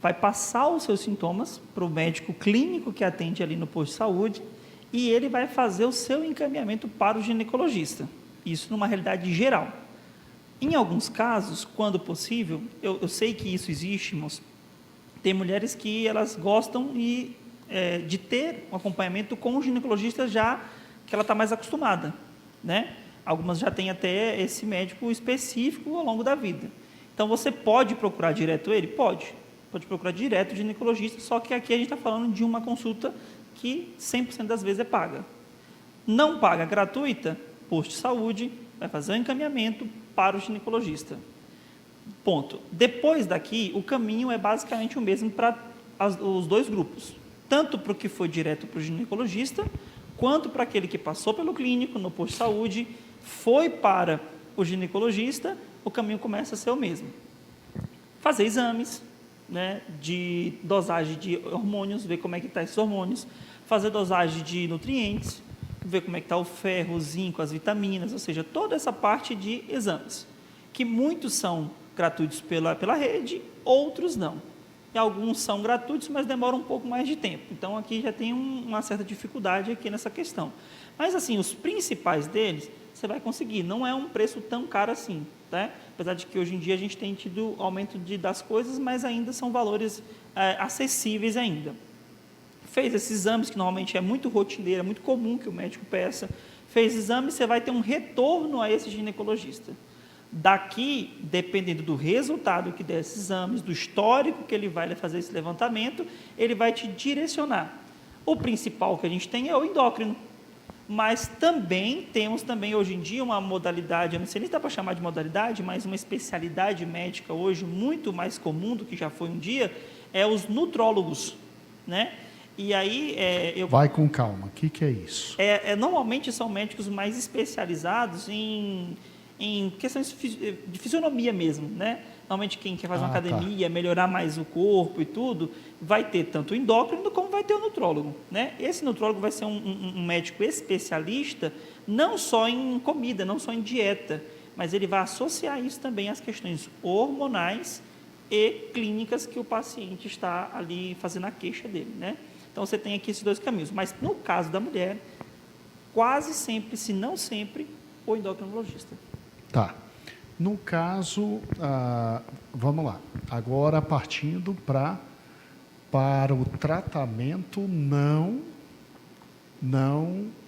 A: vai passar os seus sintomas para o médico clínico que atende ali no posto de saúde e ele vai fazer o seu encaminhamento para o ginecologista. Isso numa realidade geral. Em alguns casos, quando possível, eu sei que isso existe, moço, tem mulheres que elas gostam de ter um acompanhamento com o ginecologista já que ela está mais acostumada, né? Algumas já têm até esse médico específico ao longo da vida. Então, você pode procurar direto ele? Pode procurar direto o ginecologista, só que aqui a gente está falando de uma consulta que 100% das vezes é paga. Não paga, gratuita, posto de saúde, vai fazer o encaminhamento para o ginecologista. Ponto. Depois daqui, o caminho é basicamente o mesmo para os 2 grupos. Tanto para o que foi direto para o ginecologista, quanto para aquele que passou pelo clínico, no posto de saúde, foi para o ginecologista, o caminho começa a ser o mesmo. Fazer exames, né, de dosagem de hormônios, ver como é que está esses hormônios, fazer dosagem de nutrientes, ver como é que está o ferro, o zinco, as vitaminas, ou seja, toda essa parte de exames, que muitos são gratuitos pela rede, outros não. E alguns são gratuitos, mas demoram um pouco mais de tempo. Então, aqui já tem uma certa dificuldade aqui nessa questão. Mas, assim, os principais deles, você vai conseguir. Não é um preço tão caro assim, tá? Apesar de que hoje em dia a gente tem tido aumento das coisas, mas ainda são valores acessíveis ainda. Fez esses exames, que normalmente é muito rotineiro, é muito comum que o médico peça. Fez exame, você vai ter um retorno a esse ginecologista. Daqui, dependendo do resultado que der esses exames, do histórico que ele vai fazer esse levantamento, ele vai te direcionar. O principal que a gente tem é o endócrino, mas também temos hoje em dia uma modalidade, eu não sei nem se dá para chamar de modalidade, mas uma especialidade médica hoje muito mais comum do que já foi um dia, é os nutrólogos, né? E aí...
B: Vai com calma, o que é isso?
A: Normalmente são médicos mais especializados em questões de fisionomia mesmo, né? Normalmente quem quer fazer uma academia, melhorar mais o corpo e tudo, vai ter tanto o endócrino como vai ter o nutrólogo, né? Esse nutrólogo vai ser um médico especialista, não só em comida, não só em dieta, mas ele vai associar isso também às questões hormonais e clínicas que o paciente está ali fazendo a queixa dele, né? Então, você tem aqui esses 2 caminhos. Mas, no caso da mulher, quase sempre, se não sempre, o endocrinologista.
B: Tá. No caso, vamos lá. Agora, partindo para o tratamento não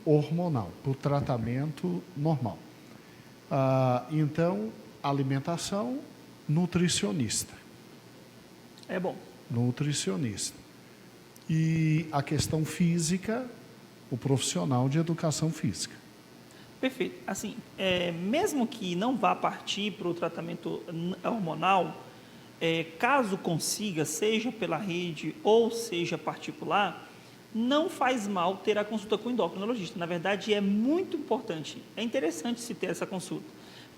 B: hormonal, para o tratamento normal. Então, alimentação, nutricionista.
A: É bom.
B: Nutricionista. E a questão física, o profissional de educação física.
A: Perfeito. Assim, mesmo que não vá partir para o tratamento hormonal, caso consiga, seja pela rede ou seja particular, não faz mal ter a consulta com o endocrinologista. Na verdade, é muito importante, é interessante se ter essa consulta,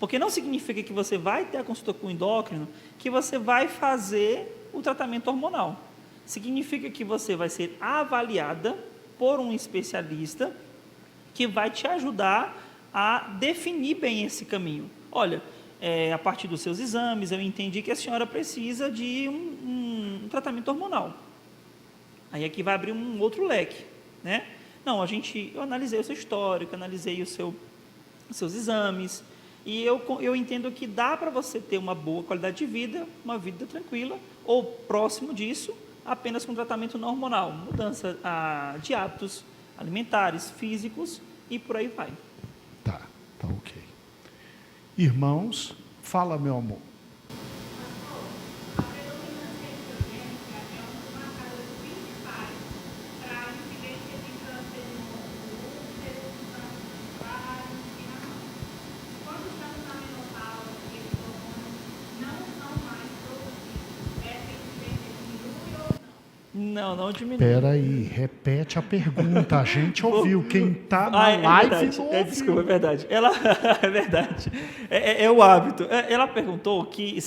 A: Porque não significa que você vai ter a consulta com o endócrino, que você vai fazer o tratamento hormonal. Significa que você vai ser avaliada por um especialista que vai te ajudar a definir bem esse caminho. Olha, a partir dos seus exames, eu entendi que a senhora precisa de um tratamento hormonal. Aí aqui vai abrir um outro leque, né? Não, eu analisei o seu histórico, analisei os seus exames, e eu entendo que dá para você ter uma boa qualidade de vida, uma vida tranquila, ou próximo disso, apenas com tratamento não hormonal, mudança de hábitos alimentares, físicos, e por aí vai.
B: Tá ok. Irmãos, fala, meu amor.
A: Não diminui.
B: Espera aí, repete a pergunta. A gente ouviu. Quem está na live
A: verdade.
B: não ouviu.
A: Desculpa, é verdade. É verdade. É o hábito. Ela perguntou que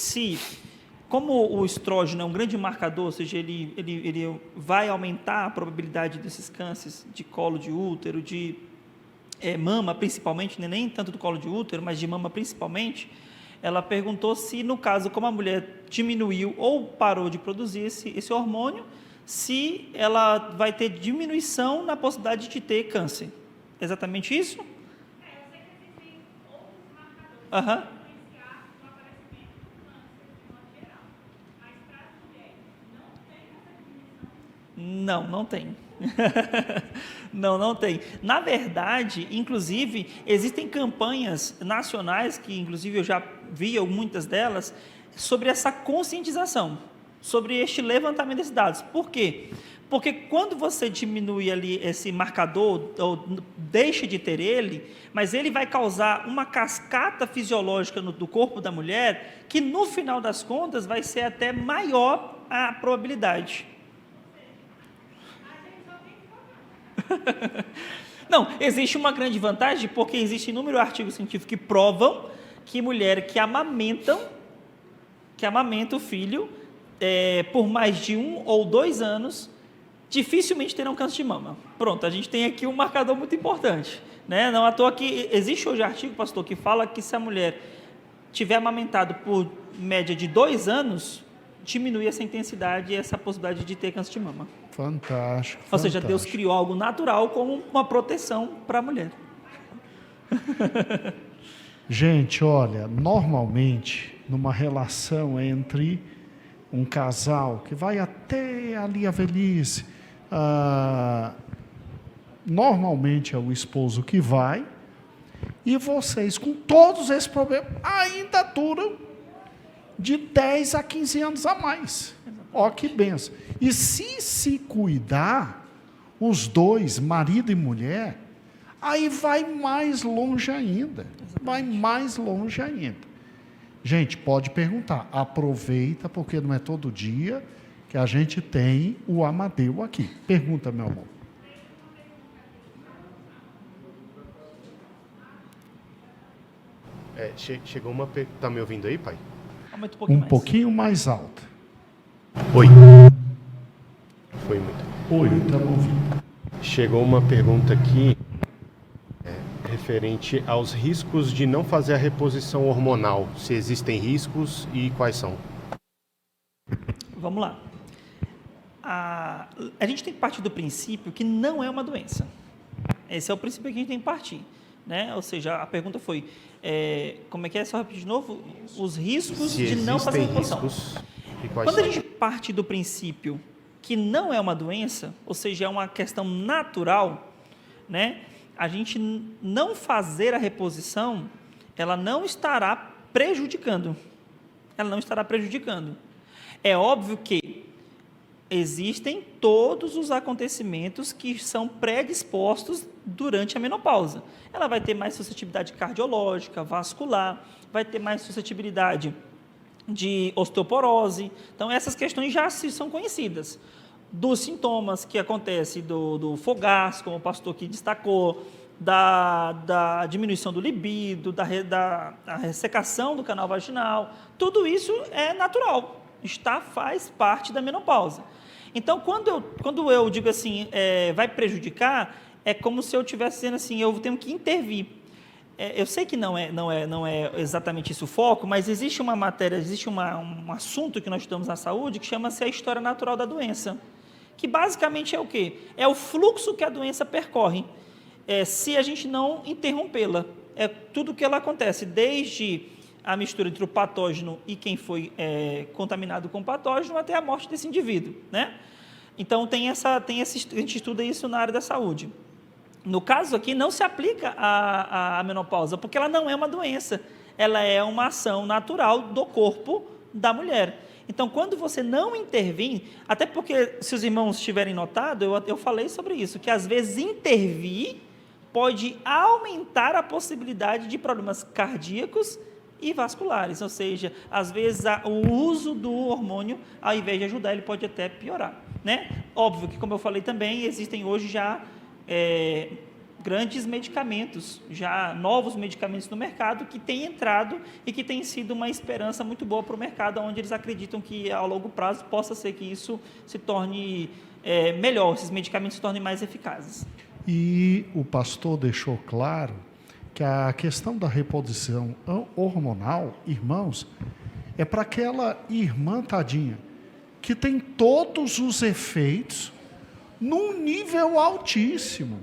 A: como o estrógeno é um grande marcador, ou seja, ele vai aumentar a probabilidade desses cânceres de colo de útero, de mama principalmente, nem tanto do colo de útero, mas de mama principalmente. Ela perguntou se, no caso, como a mulher diminuiu ou parou de produzir esse hormônio, se ela vai ter diminuição na possibilidade de ter câncer. Exatamente isso?
C: Eu sei que existem outros marcadores que influenciar no aparecimento do câncer de modo geral. Mas para as mulheres, não tem essa diminuição?
A: Não tem. Não tem. Na verdade, inclusive, existem campanhas nacionais, que inclusive eu já vi muitas delas, sobre essa conscientização, sobre este levantamento desses dados. Por quê? Porque quando você diminui ali esse marcador, ou deixa de ter ele, mas ele vai causar uma cascata fisiológica do corpo da mulher, que no final das contas vai ser até maior a probabilidade. Não, existe uma grande vantagem, porque existe inúmeros artigos científicos que provam que mulheres que amamentam o filho por mais de 1 ou 2 anos, dificilmente terão câncer de mama. Pronto, a gente tem aqui um marcador muito importante, né? Não à toa que existe hoje artigo, pastor, que fala que se a mulher tiver amamentado por média de 2 anos, diminui essa intensidade e essa possibilidade de ter câncer de mama.
B: Fantástico.
A: Ou seja, Deus criou algo natural como uma proteção para a mulher.
B: Gente, olha, normalmente, numa relação entre um casal que vai até ali a velhice, normalmente é o esposo que vai, e vocês, com todos esses problemas, ainda duram de 10 a 15 anos a mais. Ó, que benção. E se cuidar, os dois, marido e mulher, aí vai mais longe ainda. Vai mais longe ainda. Gente, pode perguntar. Aproveita, porque não é todo dia que a gente tem o Amadeu aqui. Pergunta, meu amor.
D: Chegou uma... Tá me ouvindo aí, pai?
A: Aumenta
B: Um pouquinho mais alta.
D: Oi. Foi muito.
B: Oi, estamos ouvindo.
D: Chegou uma pergunta aqui referente aos riscos de não fazer a reposição hormonal. Se existem riscos e quais são?
A: Vamos lá. A gente tem que partir do princípio que não é uma doença. Esse é o princípio que a gente tem que partir, né? Ou seja, a pergunta foi, como é que é? Só repetir de novo, os riscos de não fazer a reposição.
D: Riscos e quais
A: Quando
D: são?
A: a gente parte do princípio que não é uma doença, ou seja, é uma questão natural, né? A gente não fazer a reposição, ela não estará prejudicando. Ela não estará prejudicando. É óbvio que existem todos os acontecimentos que são predispostos durante a menopausa. Ela vai ter mais suscetibilidade cardiológica, vascular, vai ter mais suscetibilidade de osteoporose. Então, essas questões já são conhecidas. Dos sintomas que acontecem do fogaço, como o pastor aqui destacou, da diminuição do libido, da ressecação do canal vaginal, tudo isso é natural, faz parte da menopausa. Então, quando eu digo assim, vai prejudicar, é como se eu estivesse dizendo assim, eu tenho que intervir. Eu sei que não é exatamente isso o foco, mas existe uma matéria, existe um assunto que nós estudamos na saúde que chama-se a história natural da doença, que basicamente é o quê? É o fluxo que a doença percorre, se a gente não interrompê-la. É tudo o que ela acontece, desde a mistura entre o patógeno e quem foi contaminado com o patógeno até a morte desse indivíduo, né? Então, a gente estuda isso na área da saúde. No caso aqui, não se aplica a menopausa, porque ela não é uma doença, ela é uma ação natural do corpo da mulher. Então, quando você não intervém, até porque, se os irmãos tiverem notado, eu falei sobre isso, que às vezes intervir pode aumentar a possibilidade de problemas cardíacos e vasculares, ou seja, às vezes o uso do hormônio, ao invés de ajudar, ele pode até piorar, né? Óbvio que, como eu falei também, existem hoje já grandes medicamentos, já novos medicamentos no mercado que têm entrado e que tem sido uma esperança muito boa para o mercado, onde eles acreditam que a longo prazo possa ser que isso se torne melhor, esses medicamentos se tornem mais eficazes.
B: E o pastor deixou claro que a questão da reposição hormonal, irmãos, é para aquela irmã tadinha que tem todos os efeitos num nível altíssimo.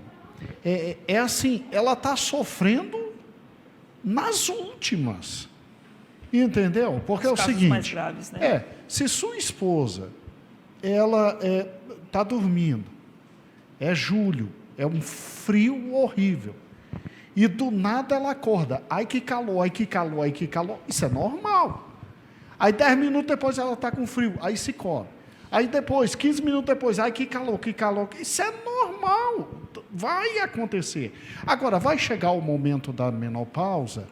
B: É assim, ela está sofrendo nas últimas. Entendeu? Porque é o seguinte,
A: mais graves, né?
B: Se sua esposa, ela está dormindo, é julho, é um frio horrível, e do nada ela acorda, ai que calor, ai que calor, ai que calor, isso é normal. Aí 10 minutos depois ela está com frio, aí se cobre. Aí depois, 15 minutos depois, ai que calor, isso é normal, vai acontecer. Agora, vai chegar o momento da menopausa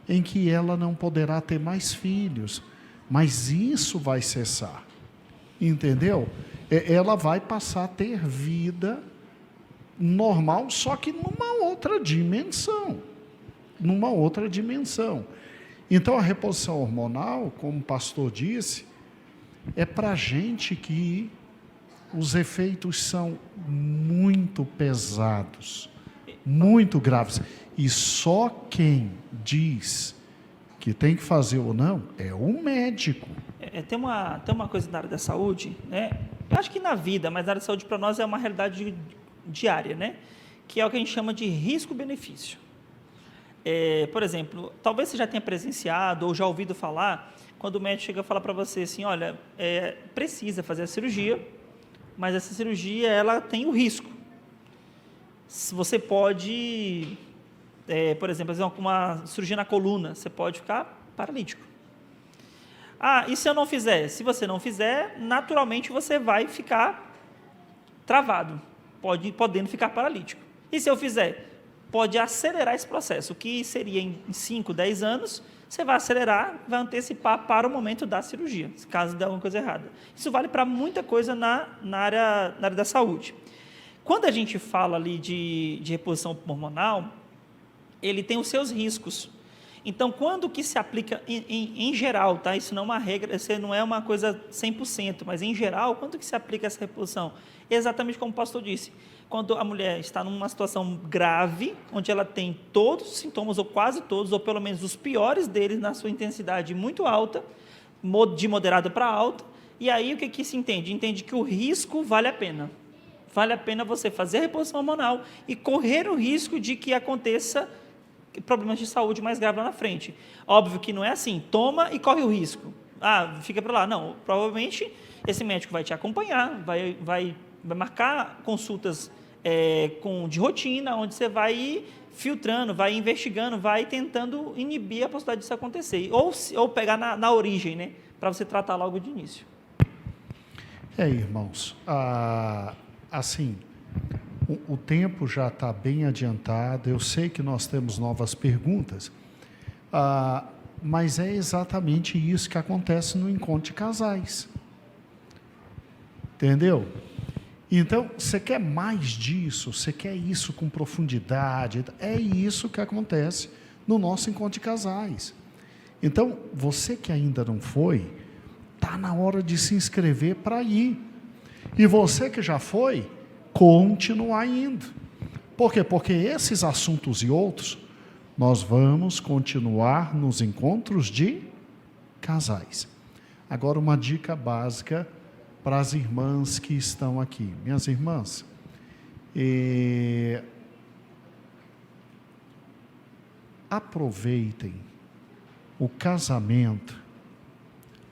B: em que ela não poderá ter mais filhos, mas isso vai cessar, entendeu? Ela vai passar a ter vida normal, só que numa outra dimensão, Então, a reposição hormonal, como o pastor disse, é para a gente que os efeitos são muito pesados, muito graves. E só quem diz que tem que fazer ou não é o médico.
A: Tem uma coisa na área da saúde, né? Eu acho que na vida, mas na área da saúde para nós é uma realidade diária, né? Que é o que a gente chama de risco-benefício. Por exemplo, talvez você já tenha presenciado ou já ouvido falar, quando o médico chega a falar para você assim, olha, precisa fazer a cirurgia, mas essa cirurgia ela tem o risco. Você pode, por exemplo, uma cirurgia na coluna, você pode ficar paralítico. E se eu não fizer? Se você não fizer, naturalmente você vai ficar travado, podendo ficar paralítico. E se eu fizer? Pode acelerar esse processo, o que seria em 5, 10 anos, você vai acelerar, vai antecipar para o momento da cirurgia, caso dê alguma coisa errada. Isso vale para muita coisa na área da saúde. Quando a gente fala ali de reposição hormonal, ele tem os seus riscos. Então, quando que se aplica em geral, tá? Isso não é uma regra, isso não é uma coisa 100%, mas em geral, quando que se aplica essa reposição? Exatamente como o pastor disse, quando a mulher está numa situação grave, onde ela tem todos os sintomas, ou quase todos, ou pelo menos os piores deles, na sua intensidade muito alta, de moderada para alta, e aí o que se entende? Entende que o risco vale a pena. Vale a pena você fazer a reposição hormonal e correr o risco de que aconteça problemas de saúde mais graves lá na frente. Óbvio que não é assim, toma e corre o risco. Fica para lá. Não, provavelmente esse médico vai te acompanhar, vai marcar consultas de rotina, onde você vai ir filtrando, vai investigando, vai tentando inibir a possibilidade disso acontecer. Ou pegar na origem, né, para você tratar logo de início.
B: Irmãos, assim, o tempo já está bem adiantado, eu sei que nós temos novas perguntas, mas é exatamente isso que acontece no encontro de casais. Entendeu? Então, você quer mais disso, você quer isso com profundidade, é isso que acontece no nosso encontro de casais. Então, você que ainda não foi, está na hora de se inscrever para ir. E você que já foi, continuar indo. Por quê? Porque esses assuntos e outros, nós vamos continuar nos encontros de casais. Agora, uma dica básica para as irmãs que estão aqui. Minhas irmãs, aproveitem o casamento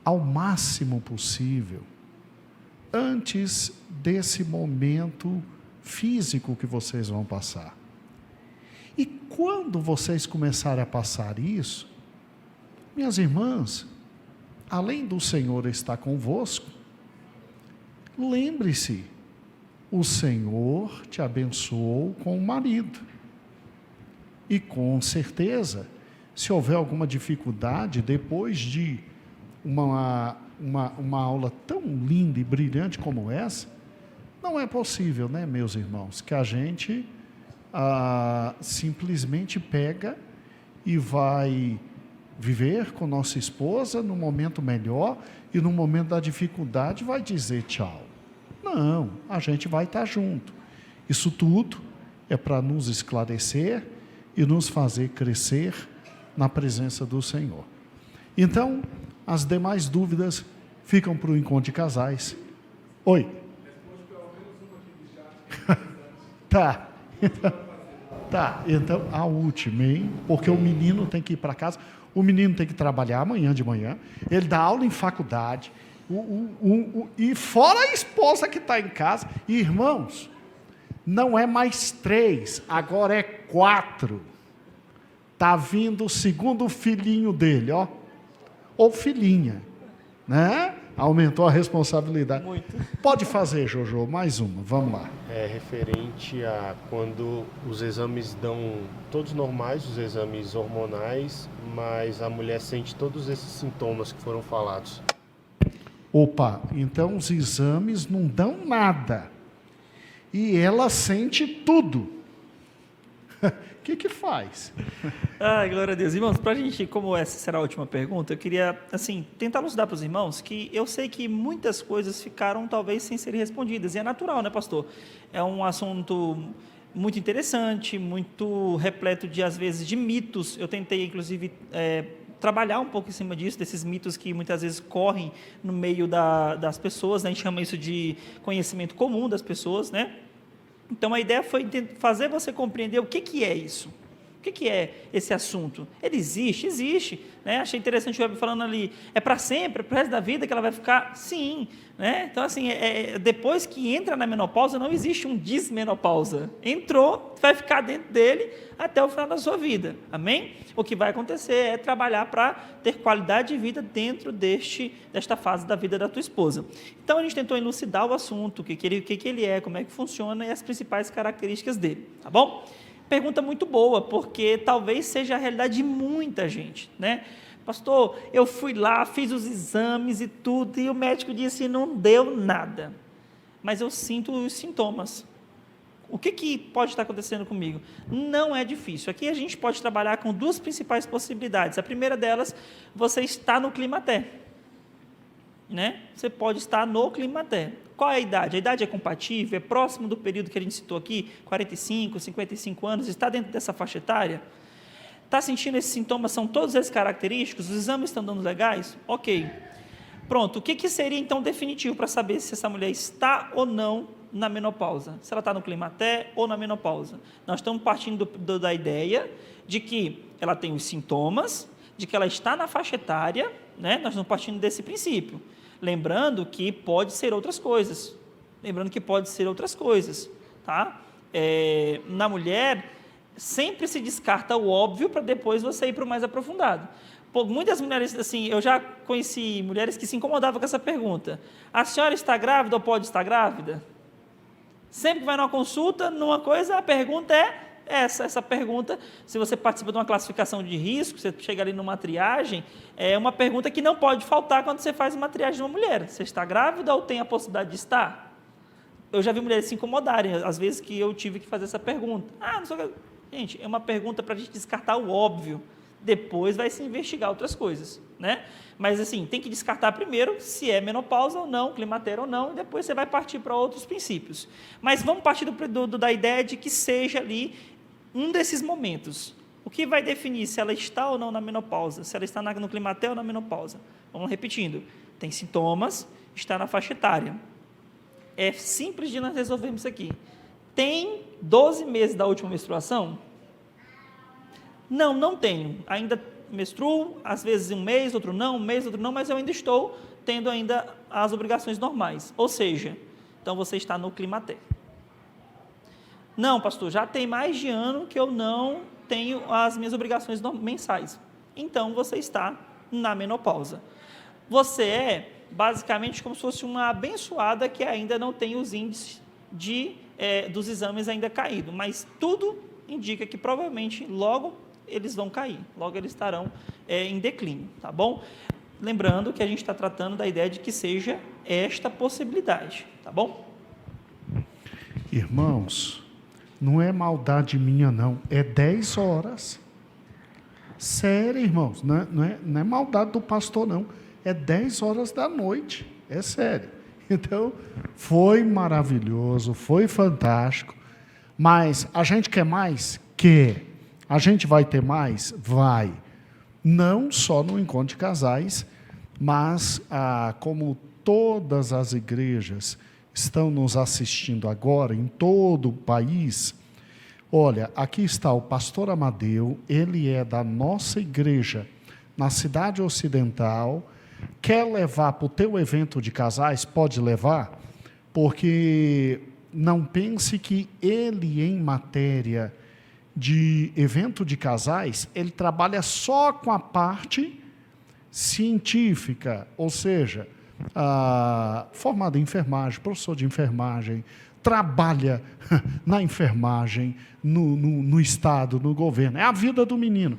B: ao máximo possível antes desse momento físico que vocês vão passar. E quando vocês começarem a passar isso, minhas irmãs, além do Senhor estar convosco, lembre-se, o Senhor te abençoou com o marido. E com certeza, se houver alguma dificuldade, depois de uma aula tão linda e brilhante como essa, não é possível, né, meus irmãos, que a gente simplesmente pega e vai viver com nossa esposa no momento melhor e no momento da dificuldade vai dizer tchau. Não, a gente vai estar junto. Isso tudo é para nos esclarecer e nos fazer crescer na presença do Senhor. Então, as demais dúvidas ficam para o encontro de casais. Oi. Tá. Tá, então a última, hein? Porque o menino tem que ir para casa, o menino tem que trabalhar amanhã de manhã, ele dá aula em faculdade, e fora a esposa que está em casa. E, irmãos, não é mais 3, agora é 4. Está vindo o segundo filhinho dele, ó, ou filhinha, né? Aumentou a responsabilidade.
A: Muito.
B: Pode fazer, Jojo, mais uma, vamos lá.
D: É referente a quando os exames dão todos normais, os exames hormonais, mas a mulher sente todos esses sintomas que foram falados.
B: Opa, então os exames não dão nada. E ela sente tudo. O que faz?
A: Ai, glória a Deus. Irmãos, para a gente, como essa será a última pergunta, eu queria, assim, tentar elucidar para os irmãos que eu sei que muitas coisas ficaram talvez sem serem respondidas. E é natural, né, pastor? É um assunto muito interessante, muito repleto de, às vezes, de mitos. Eu tentei, inclusive, trabalhar um pouco em cima disso, desses mitos que muitas vezes correm no meio das pessoas, né? A gente chama isso de conhecimento comum das pessoas, né? Então, a ideia foi fazer você compreender o que é isso. O que é esse assunto? Ele existe? Existe. Né? Achei interessante o Web falando ali, é para sempre, é para o resto da vida que ela vai ficar? Sim. Né? Então, assim, depois que entra na menopausa, não existe um desmenopausa. Entrou, vai ficar dentro dele até o final da sua vida. Amém? O que vai acontecer é trabalhar para ter qualidade de vida dentro desta fase da vida da tua esposa. Então, a gente tentou elucidar o assunto, o que ele é, como é que funciona e as principais características dele. Tá bom? Pergunta muito boa, porque talvez seja a realidade de muita gente, né? Pastor, eu fui lá, fiz os exames e tudo, e o médico disse que não deu nada. Mas eu sinto os sintomas. O que pode estar acontecendo comigo? Não é difícil. Aqui a gente pode trabalhar com duas principais possibilidades. A primeira delas, você está no climatério. Né? Você pode estar no climatério. Qual é a idade? A idade é compatível? É próximo do período que a gente citou aqui? 45, 55 anos? Está dentro dessa faixa etária? Está sentindo esses sintomas? São todos esses característicos? Os exames estão dando legais? Ok. Pronto. O que seria, então, definitivo para saber se essa mulher está ou não na menopausa? Se ela está no climatério ou na menopausa? Nós estamos partindo da ideia de que ela tem os sintomas, de que ela está na faixa etária, né? Nós estamos partindo desse princípio. Lembrando que pode ser outras coisas. Tá? Na mulher, sempre se descarta o óbvio para depois você ir para o mais aprofundado. Muitas mulheres, assim, eu já conheci mulheres que se incomodavam com essa pergunta. A senhora está grávida ou pode estar grávida? Sempre que vai numa consulta, numa coisa, a pergunta é essa pergunta. Se você participa de uma classificação de risco, você chega ali numa triagem, é uma pergunta que não pode faltar quando você faz uma triagem de uma mulher. Você está grávida ou tem a possibilidade de estar? eu já vi mulheres se incomodarem, às vezes que eu tive que fazer essa pergunta. Não sei o que. Gente, é uma pergunta para a gente descartar o óbvio. Depois vai se investigar outras coisas, né? Mas, assim, tem que descartar primeiro se é menopausa ou não, climatério ou não, e depois você vai partir para outros princípios. Mas vamos partir da ideia de que seja ali um desses momentos. O que vai definir se ela está ou não na menopausa, se ela está no climatério ou na menopausa? Vamos repetindo. Tem sintomas, está na faixa etária. É simples de nós resolvermos isso aqui. Tem 12 meses da última menstruação? Não, não tenho. Ainda menstruo, às vezes um mês, outro não, um mês, outro não, mas eu ainda estou tendo ainda as obrigações normais. Ou seja, então você está no climatério. Não, pastor, já tem mais de ano que eu não tenho as minhas obrigações mensais. Então você está na menopausa. Você é basicamente como se fosse uma abençoada que ainda não tem os índices dos exames ainda caídos, mas tudo indica que provavelmente logo eles vão cair, logo eles estarão em declínio, tá bom? Lembrando que a gente está tratando da ideia de que seja esta possibilidade, tá bom?
B: Irmãos, não é maldade minha não, é 10 horas. Sério, irmãos, não é maldade do pastor não, é 10 horas da noite, é sério. Então, foi maravilhoso, foi fantástico, mas a gente quer mais? Quer. A gente vai ter mais? Vai. Não só no encontro de casais, mas como todas as igrejas estão nos assistindo agora, em todo o país, olha, aqui está o pastor Amadeu, ele é da nossa igreja, na cidade ocidental. Quer levar para o teu evento de casais? Pode levar, porque não pense que ele, em matéria de evento de casais, ele trabalha só com a parte científica, ou seja, formado em enfermagem, professor de enfermagem, trabalha na enfermagem, no Estado, no governo, é a vida do menino.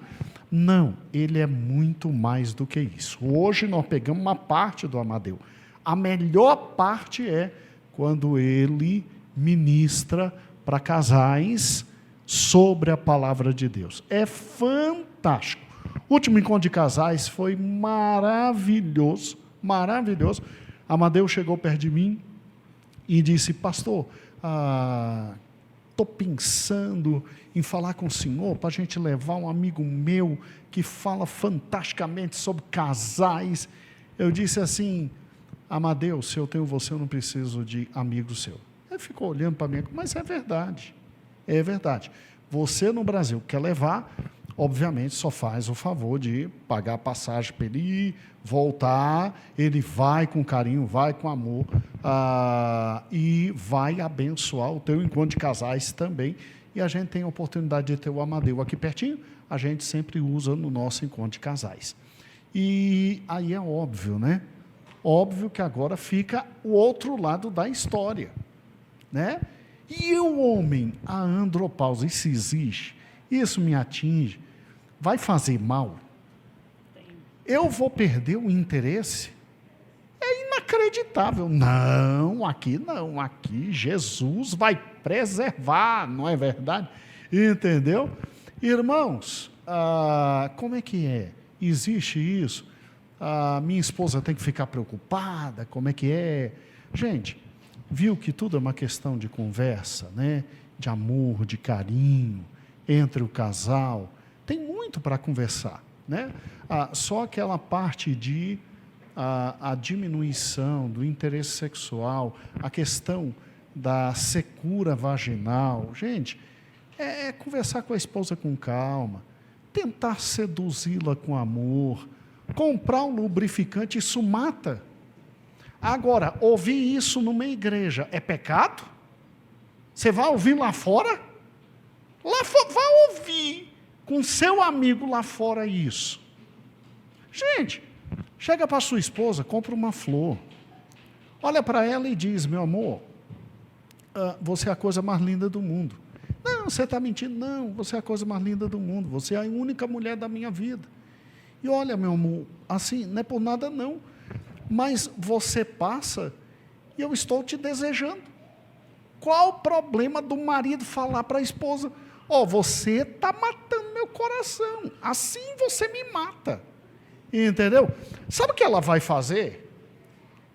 B: Não, ele é muito mais do que isso. Hoje nós pegamos uma parte do Amadeu. A melhor parte é quando ele ministra para casais sobre a palavra de Deus. É fantástico. O último encontro de casais foi maravilhoso, maravilhoso. Amadeu chegou perto de mim e disse: pastor, estou pensando em falar com o senhor para a gente levar um amigo meu que fala fantasticamente sobre casais. Eu disse assim: Amadeu, se eu tenho você, eu não preciso de amigo seu. Ele ficou olhando para mim, mas é verdade, é verdade. Você no Brasil quer levar, obviamente só faz o favor de pagar a passagem para ele ir, voltar, ele vai com carinho, vai com amor, e vai abençoar o teu encontro de casais também. E a gente tem a oportunidade de ter o Amadeu aqui pertinho, a gente sempre usa no nosso encontro de casais. E aí é óbvio, né? Óbvio que agora fica o outro lado da história, né? E o homem, a andropausa, isso existe, isso me atinge, vai fazer mal? Eu vou perder o interesse? É inacreditável. Não, aqui Jesus vai preservar, não é verdade? Entendeu? Irmãos, como é que é? Existe isso? Minha esposa tem que ficar preocupada, como é que é? Gente, viu que tudo é uma questão de conversa, né? De amor, de carinho, entre o casal. Tem muito para conversar, né? Só aquela parte de a diminuição do interesse sexual, a questão da secura vaginal. Gente, é conversar com a esposa com calma, tentar seduzi-la com amor, comprar um lubrificante, isso mata. Agora, ouvir isso numa igreja é pecado? Você vai ouvir lá fora? Vai ouvir com seu amigo lá fora isso. Gente, chega para sua esposa, compra uma flor, olha para ela e diz: meu amor, você é a coisa mais linda do mundo. Não, você está mentindo. Não, você é a coisa mais linda do mundo, você é a única mulher da minha vida. E olha, meu amor, assim, não é por nada não, mas você passa e eu estou te desejando. Qual o problema do marido falar para a esposa, você está matando meu coração, assim você me mata. Entendeu? Sabe o que ela vai fazer?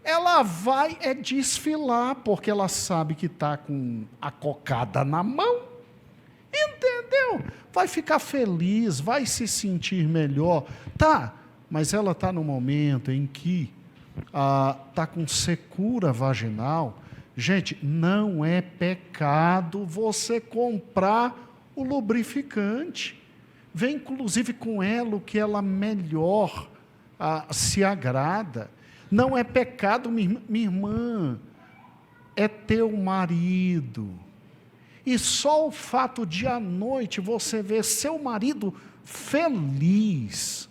B: Ela vai desfilar, porque ela sabe que está com a cocada na mão. Entendeu? Vai ficar feliz, vai se sentir melhor. Tá, mas ela está no momento em que está com secura vaginal. Gente, não é pecado você comprar o lubrificante. Vem inclusive com ela o que ela melhor se agrada. Não é pecado, minha irmã, é teu marido. E só o fato de à noite você ver seu marido feliz,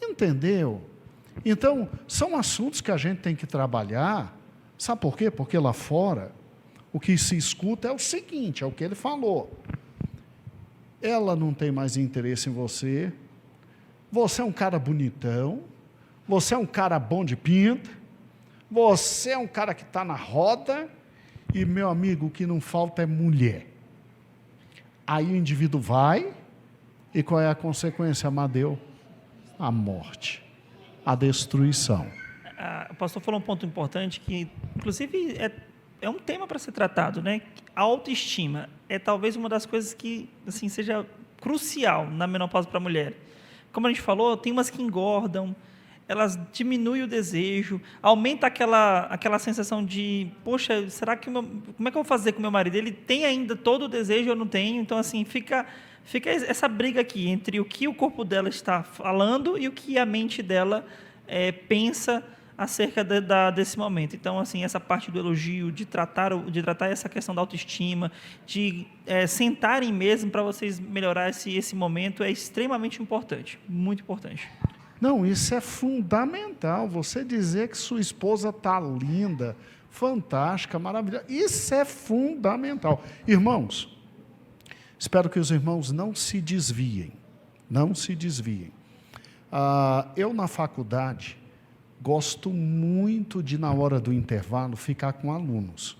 B: entendeu? Então, são assuntos que a gente tem que trabalhar. Sabe por quê? Porque lá fora, o que se escuta é o seguinte, é o que ele falou. Ela não tem mais interesse em você, você é um cara bonitão, você é um cara bom de pinta, você é um cara que está na roda, e, meu amigo, o que não falta é mulher. Aí o indivíduo vai, e qual é a consequência, Amadeu? A morte, a destruição.
A: O pastor falou um ponto importante que, inclusive, é um tema para ser tratado, né? A autoestima é talvez uma das coisas que, assim, seja crucial na menopausa para a mulher. Como a gente falou, tem umas que engordam, elas diminuem o desejo, aumenta aquela sensação de, poxa, será que como é que eu vou fazer com meu marido? Ele tem ainda todo o desejo, eu não tenho. Então, assim, fica essa briga aqui entre o que o corpo dela está falando e o que a mente dela pensa acerca desse momento. Então, assim, essa parte do elogio, de tratar essa questão da autoestima, de sentarem mesmo para vocês melhorar esse momento é extremamente importante, muito importante.
B: Não, isso é fundamental. Você dizer que sua esposa está linda, fantástica, maravilhosa, isso é fundamental. Irmãos, espero que os irmãos não se desviem. Não se desviem. Eu, na faculdade, gosto muito de, na hora do intervalo, ficar com alunos.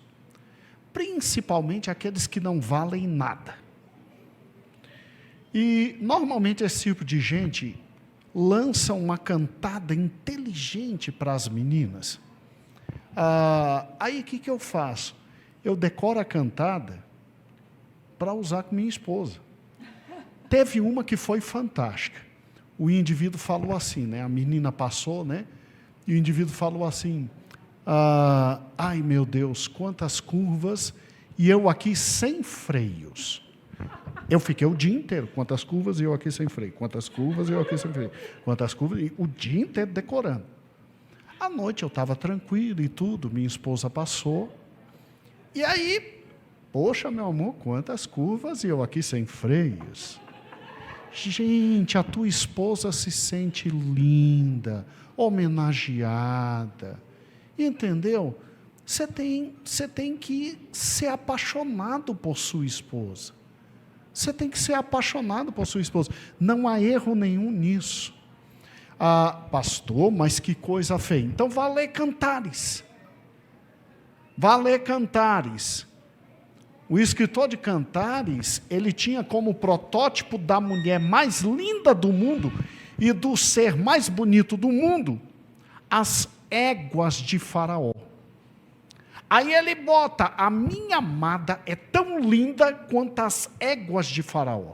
B: Principalmente aqueles que não valem nada. E, normalmente, esse tipo de gente lança uma cantada inteligente para as meninas. Aí, o que eu faço? Eu decoro a cantada para usar com minha esposa. Teve uma que foi fantástica. O indivíduo falou assim, né? A menina passou, né? E o indivíduo falou assim, ai meu Deus, quantas curvas, e eu aqui sem freios. Eu fiquei o dia inteiro, quantas curvas e eu aqui sem freio, quantas curvas e eu aqui sem freio, quantas curvas, e o dia inteiro decorando. À noite eu estava tranquilo e tudo, minha esposa passou, e aí, poxa meu amor, quantas curvas e eu aqui sem freios. Gente, a tua esposa se sente linda, homenageada, entendeu? Você tem que ser apaixonado por sua esposa. Você tem que ser apaixonado por sua esposa. Não há erro nenhum nisso. Pastor, mas que coisa feia. Então vá ler Cantares. Vá ler Cantares. O escritor de Cantares, ele tinha como protótipo da mulher mais linda do mundo e do ser mais bonito do mundo, as éguas de Faraó. Aí ele bota, a minha amada é tão linda quanto as éguas de Faraó.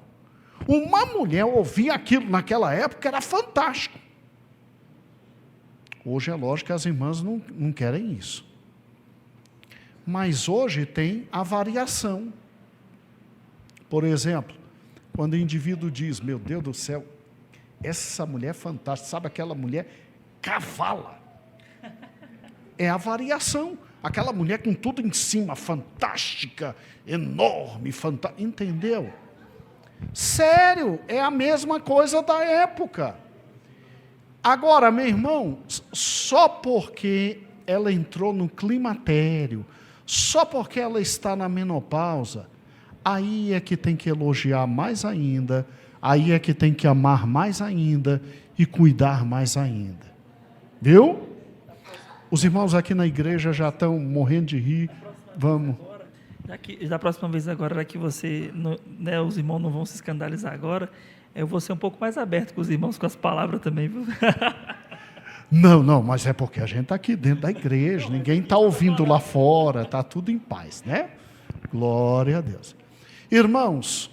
B: Uma mulher ouvir aquilo naquela época era fantástico. Hoje é lógico que as irmãs não querem isso. Mas hoje tem a variação. Por exemplo, quando o indivíduo diz, meu Deus do céu, essa mulher é fantástica, sabe aquela mulher cavala? É a variação. Aquela mulher com tudo em cima, fantástica, enorme, fantástica, entendeu? Sério, é a mesma coisa da época. Agora, meu irmão, só porque ela entrou no climatério, só porque ela está na menopausa, aí é que tem que elogiar mais ainda, aí é que tem que amar mais ainda e cuidar mais ainda. Viu? Os irmãos aqui na igreja já estão morrendo de rir. Vamos.
A: Da próxima vez agora, já que você, né, os irmãos não vão se escandalizar agora, eu vou ser um pouco mais aberto com os irmãos, com as palavras também, viu?
B: Não, mas é porque a gente está aqui dentro da igreja, ninguém está ouvindo lá fora, está tudo em paz, né? Glória a Deus. Irmãos,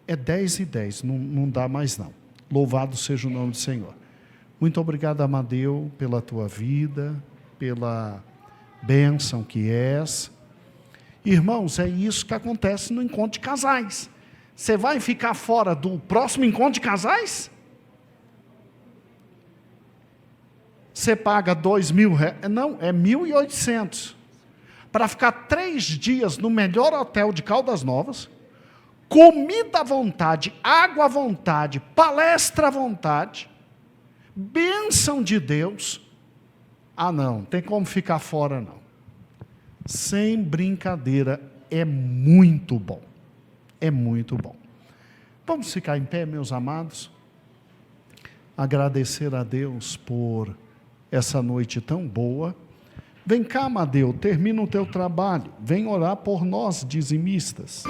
B: é 10:10, não dá mais não. Louvado seja o nome do Senhor. Muito obrigado, Amadeu, pela tua vida, pela bênção que és. Irmãos, é isso que acontece no encontro de casais. Você vai ficar fora do próximo encontro de casais? Você paga R$2.000, não, é 1.800, para ficar 3 dias no melhor hotel de Caldas Novas, comida à vontade, água à vontade, palestra à vontade, bênção de Deus. Não, tem como ficar fora não. Sem brincadeira, é muito bom. É muito bom. Vamos ficar em pé, meus amados? Agradecer a Deus por essa noite tão boa. Vem cá, Amadeu, termina o teu trabalho. Vem orar por nós, dizimistas.